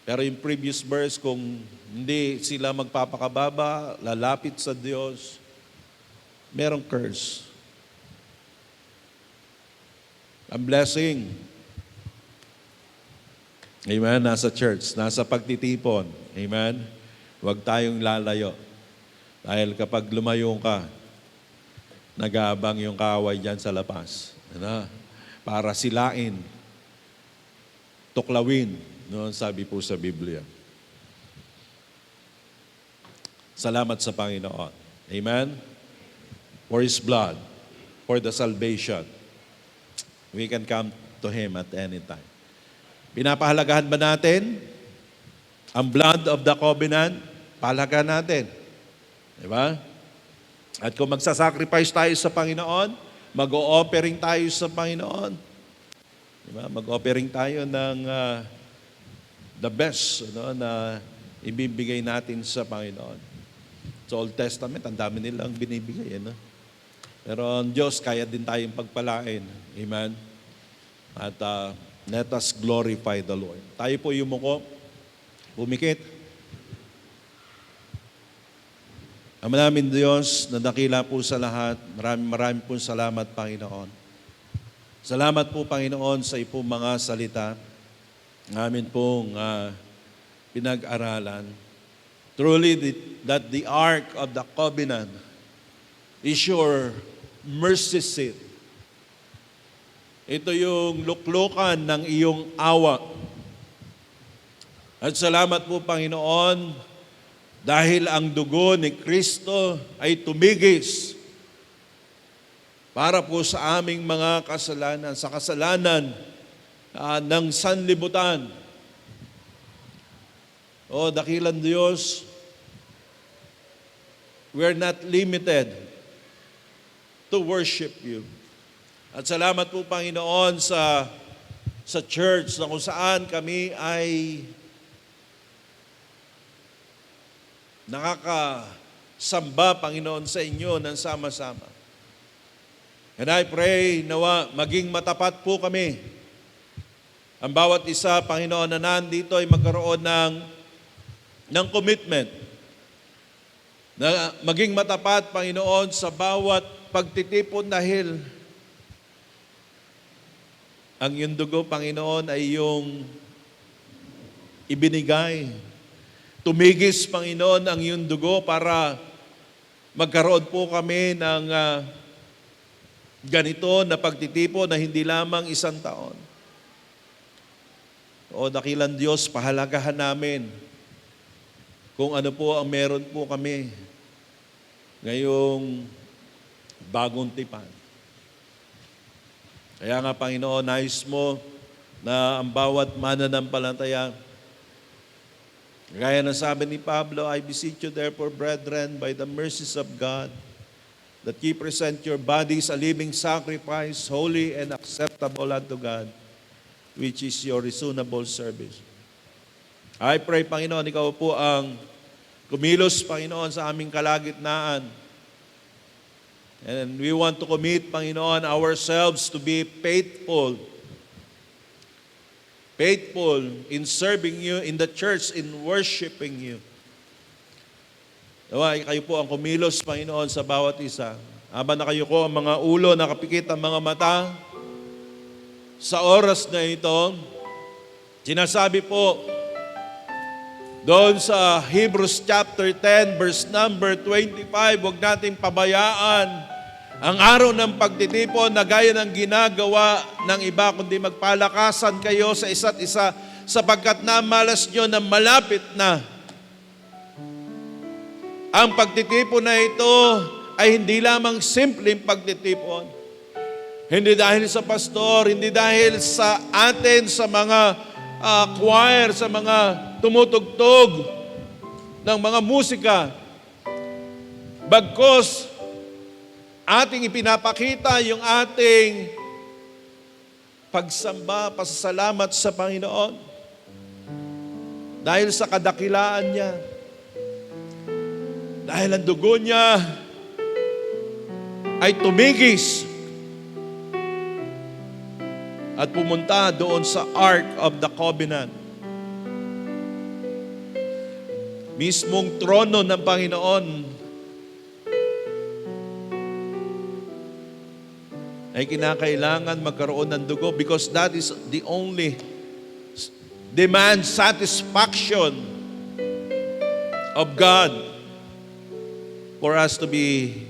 Speaker 1: Pero yung previous verse, kung hindi sila magpapakababa, lalapit sa Diyos, merong curse. Ang blessing, amen, nasa church, nasa pagtitipon, amen. Huwag tayong lalayo. Dahil kapag lumayo ka, nag-aabang yung kaaway dyan sa labas. Ano? Para silain, tuklawin, no? Sabi po sa Biblia. Salamat sa Panginoon. Amen? For His blood, for the salvation. We can come to Him at any time. Pinapahalagahan ba natin ang blood of the covenant? Pahalagahan natin. Diba? At kung magsasacrifice tayo sa Panginoon, mag-o-offering tayo sa Panginoon. Diba? Mag-offering tayo ng the best na ibibigay natin sa Panginoon. Sa Old Testament, ang dami nilang binibigay. Pero ang Diyos, kaya din tayong pagpalain. Amen? At let us glorify the Lord. Tayo po yumuko, pumikit. Ama namin Diyos, na dakila po sa lahat, maraming po salamat, Panginoon. Salamat po, Panginoon, sa ipong mga salita. Amin pong pinag-aralan. Truly, that the Ark of the Covenant is your mercy seat. Ito yung luklukan ng iyong awa. At salamat po, Panginoon, dahil ang dugo ni Kristo ay tumigis para po sa aming mga kasalanan, sa kasalanan ng sanlibutan. O dakilang Diyos, we're not limited to worship You. At salamat po, Panginoon, sa church na kung saan kami ay nakakasamba, Panginoon, sa inyo ng sama-sama. And I pray, nawa, maging matapat po kami. Ang bawat isa, Panginoon, na nandito ay magkaroon ng commitment. Na maging matapat, Panginoon, sa bawat pagtitipon dahil ang iyong dugo, Panginoon, ay iyong ibinigay. Tumigis, Panginoon, ang iyong dugo para magkaroon po kami ng ganito na pagtitipon na hindi lamang isang taon. O dakilang Diyos, pahalagahan namin kung ano po ang meron po kami ngayong bagong tipan. Kaya nga, Panginoon, nais mo na ang bawat mananampalataya, gaya ng sabi ni Pablo, I beseech you therefore, brethren, by the mercies of God, that ye present your bodies a living sacrifice, holy and acceptable unto God, which is your reasonable service. I pray, Panginoon, ikaw po ang kumilos, Panginoon, sa aming kalagitnaan. And we want to commit, Panginoon, ourselves to be faithful in serving you in the church, in worshiping you. Nawa, kayo po ang kumilos, Panginoon, sa bawat isa. Habang na kayo ko ang mga ulo, nakapikit ang mga mata, sa oras na ito, sinasabi po, doon sa Hebrews chapter 10, verse number 25, huwag nating pabayaan ang araw ng pagtitipon na gaya ng ginagawa ng iba, kundi magpalakasan kayo sa isa't isa sapagkat namalas nyo na malapit na. Ang pagtitipon na ito ay hindi lamang simpleng pagtitipon. Hindi dahil sa pastor, hindi dahil sa atin, sa mga choir, sa mga tumutugtog ng mga musika. Bagkos, ating ipinapakita yung ating pagsamba, pasasalamat sa Panginoon. Dahil sa kadakilaan niya. Dahil ang dugo niya ay tumigis at pumunta doon sa Ark of the Covenant. Mismong trono ng Panginoon ay kinakailangan magkaroon ng dugo because that is the only demand satisfaction of God for us to be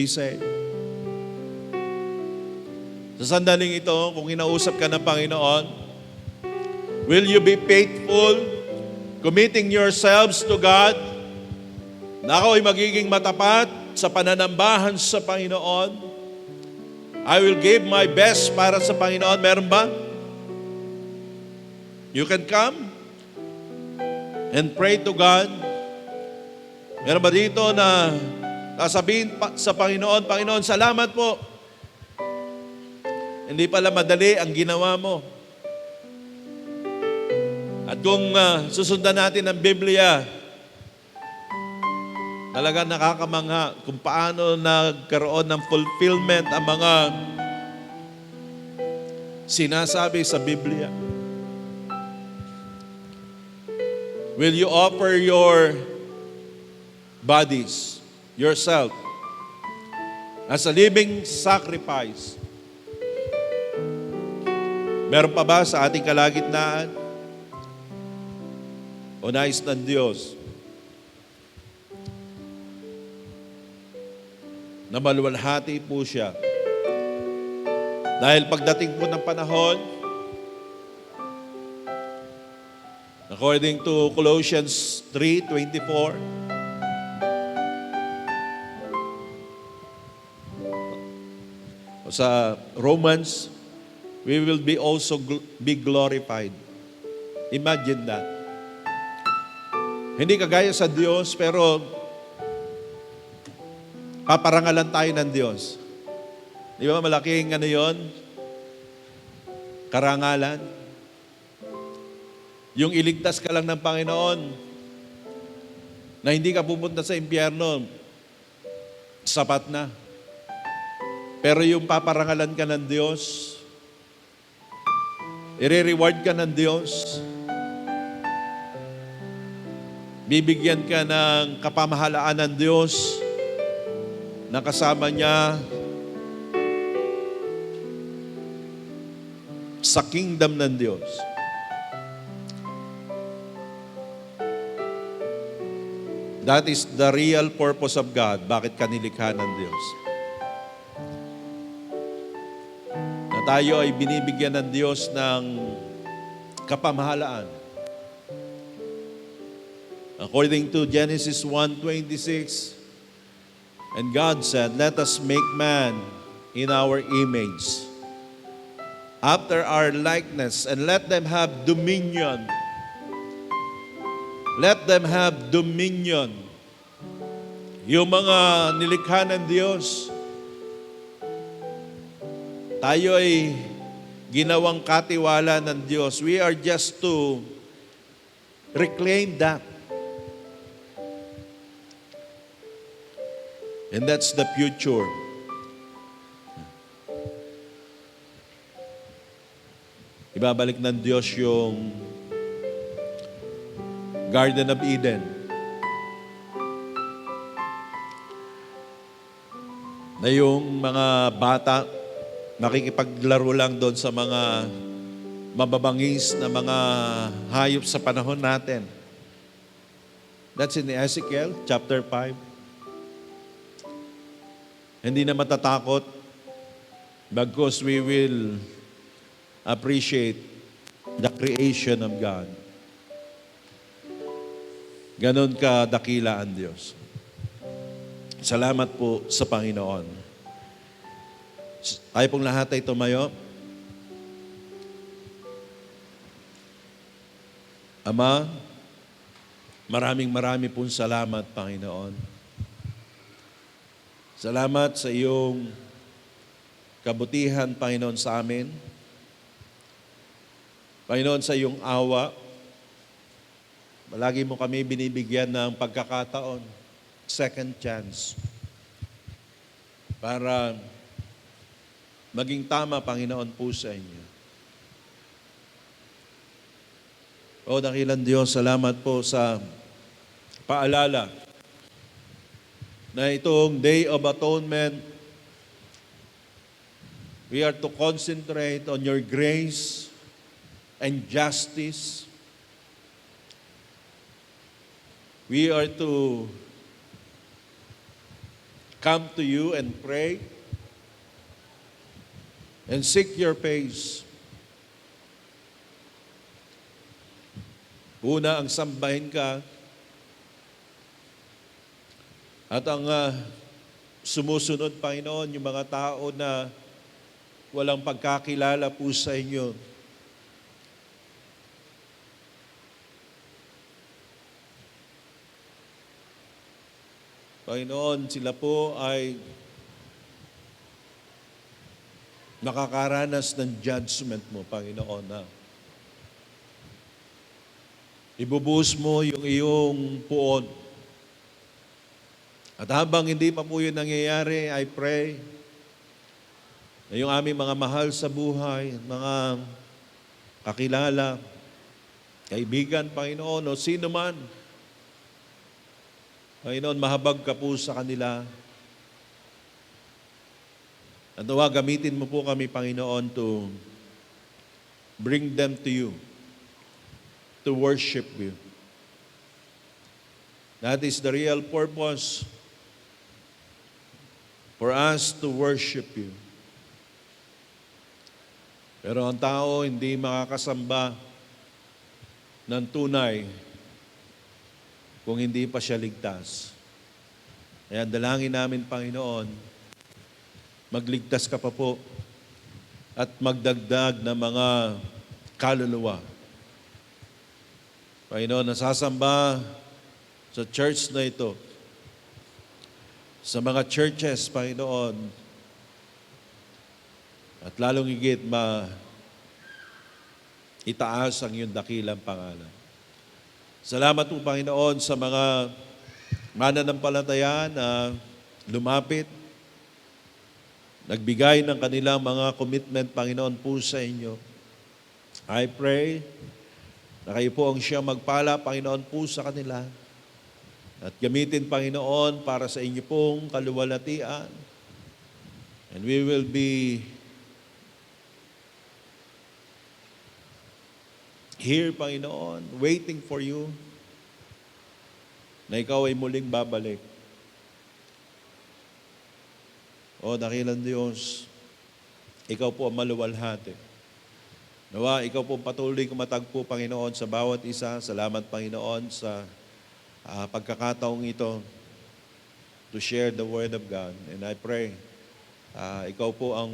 Speaker 1: saved. Sa sandaling ito, kung inausap ka ng Panginoon, will you be faithful, committing yourselves to God, na ako ay magiging matapat sa pananambahan sa Panginoon? I will give my best para sa Panginoon. Meron ba? You can come and pray to God. Meron ba dito na sasabihin sa Panginoon, Panginoon, salamat po. Hindi pala madali ang ginawa mo. At kung susundan natin ang Biblia, talaga nakakamangha kung paano nagkaroon ng fulfillment ang mga sinasabi sa Biblia. Will you offer your bodies, yourself, as a living sacrifice? Meron pa ba sa ating kalagitnaan? O nais ng Diyos na maluwalhati po siya? Dahil pagdating po ng panahon, according to Colossians 3:24, sa Romans, we will be also be glorified. Imagine that. Hindi kagaya sa Diyos, pero paparangalan tayo ng Diyos. Di ba malaking yon? Karangalan. Yung iligtas ka lang ng Panginoon, na hindi ka pupunta sa impyerno, sapat na. Pero yung paparangalan ka ng Diyos, i-reward ka ng Diyos. Bibigyan ka ng kapamahalaan ng Diyos na kasama niya sa kingdom ng Diyos. That is the real purpose of God. Bakit ka nilikha ng Diyos? Tayo ay binibigyan ng Diyos ng kapamahalaan. According to Genesis 1:26, and God said, let us make man in our image, after our likeness, and let them have dominion. Let them have dominion. Yung mga nilikha ng Diyos, tayo ay ginawang katiwala ng Diyos. We are just to reclaim that. And that's the future. Ibabalik ng Diyos yung Garden of Eden. na yung mga bata makikipaglaro lang doon sa mga mababangis na mga hayop sa panahon natin. That's in Ezekiel chapter 5. Hindi na matatakot because we will appreciate the creation of God. Ganon ka dakila ang Diyos. Salamat po sa Panginoon. Tayo pong lahat ay tumayo. Ama, maraming pong salamat, Panginoon. Salamat sa iyong kabutihan, Panginoon, sa amin. Panginoon, sa iyong awa, palagi mo kami binibigyan ng pagkakataon, second chance, para maging tama, Panginoon, po sa inyo. O dakilang Diyos, salamat po sa paalala na itong Day of Atonement, we are to concentrate on your grace and justice. We are to come to you and pray and seek your face. Una, ang sambahin ka at ang sumusunod, Panginoon, yung mga tao na walang pagkakilala po sa inyo. Panginoon, sila po ay nakakaranas ng judgment mo, Panginoon, na ibubuhos mo yung iyong puon. At habang hindi pa po yun nangyayari, I pray na yung aming mga mahal sa buhay, mga kakilala, kaibigan, Panginoon, o sino man, Panginoon, mahabag ka po sa kanila. At nawa, gamitin mo po kami, Panginoon, to bring them to you, to worship you. That is the real purpose for us to worship you. Pero ang tao hindi makakasamba ng tunay kung hindi pa siya ligtas. Kaya dalangin namin, Panginoon, magligtas ka pa po at magdagdag na mga kaluluwa. Panginoon, nasasamba sa church na ito, sa mga churches, Panginoon, at lalong higit itaas ang iyong dakilang pangalan. Salamat po, Panginoon, sa mga mananampalataya na lumapit, nagbigay ng kanilang mga commitment, Panginoon, po sa inyo. I pray na kayo po ang siyang magpala, Panginoon, po sa kanila. At gamitin, Panginoon, para sa inyo pong kaluwalhatian. And we will be here, Panginoon, waiting for you, na ikaw ay muling babalik. O dakilang Diyos, ikaw po ang maluwalhati. Nawa, ikaw po patuloy kumatagpo, Panginoon, sa bawat isa. Salamat, Panginoon, sa pagkakataong ito to share the Word of God. And I pray, ikaw po ang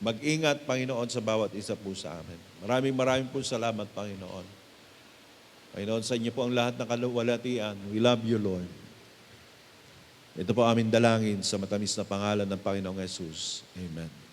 Speaker 1: mag-ingat, Panginoon, sa bawat isa po sa amin. Maraming po salamat, Panginoon. Panginoon, sa inyo po ang lahat ng kaluwalhatian. We love you, Lord. Ito po aming dalangin sa matamis na pangalan ng Panginoong Jesus. Amen.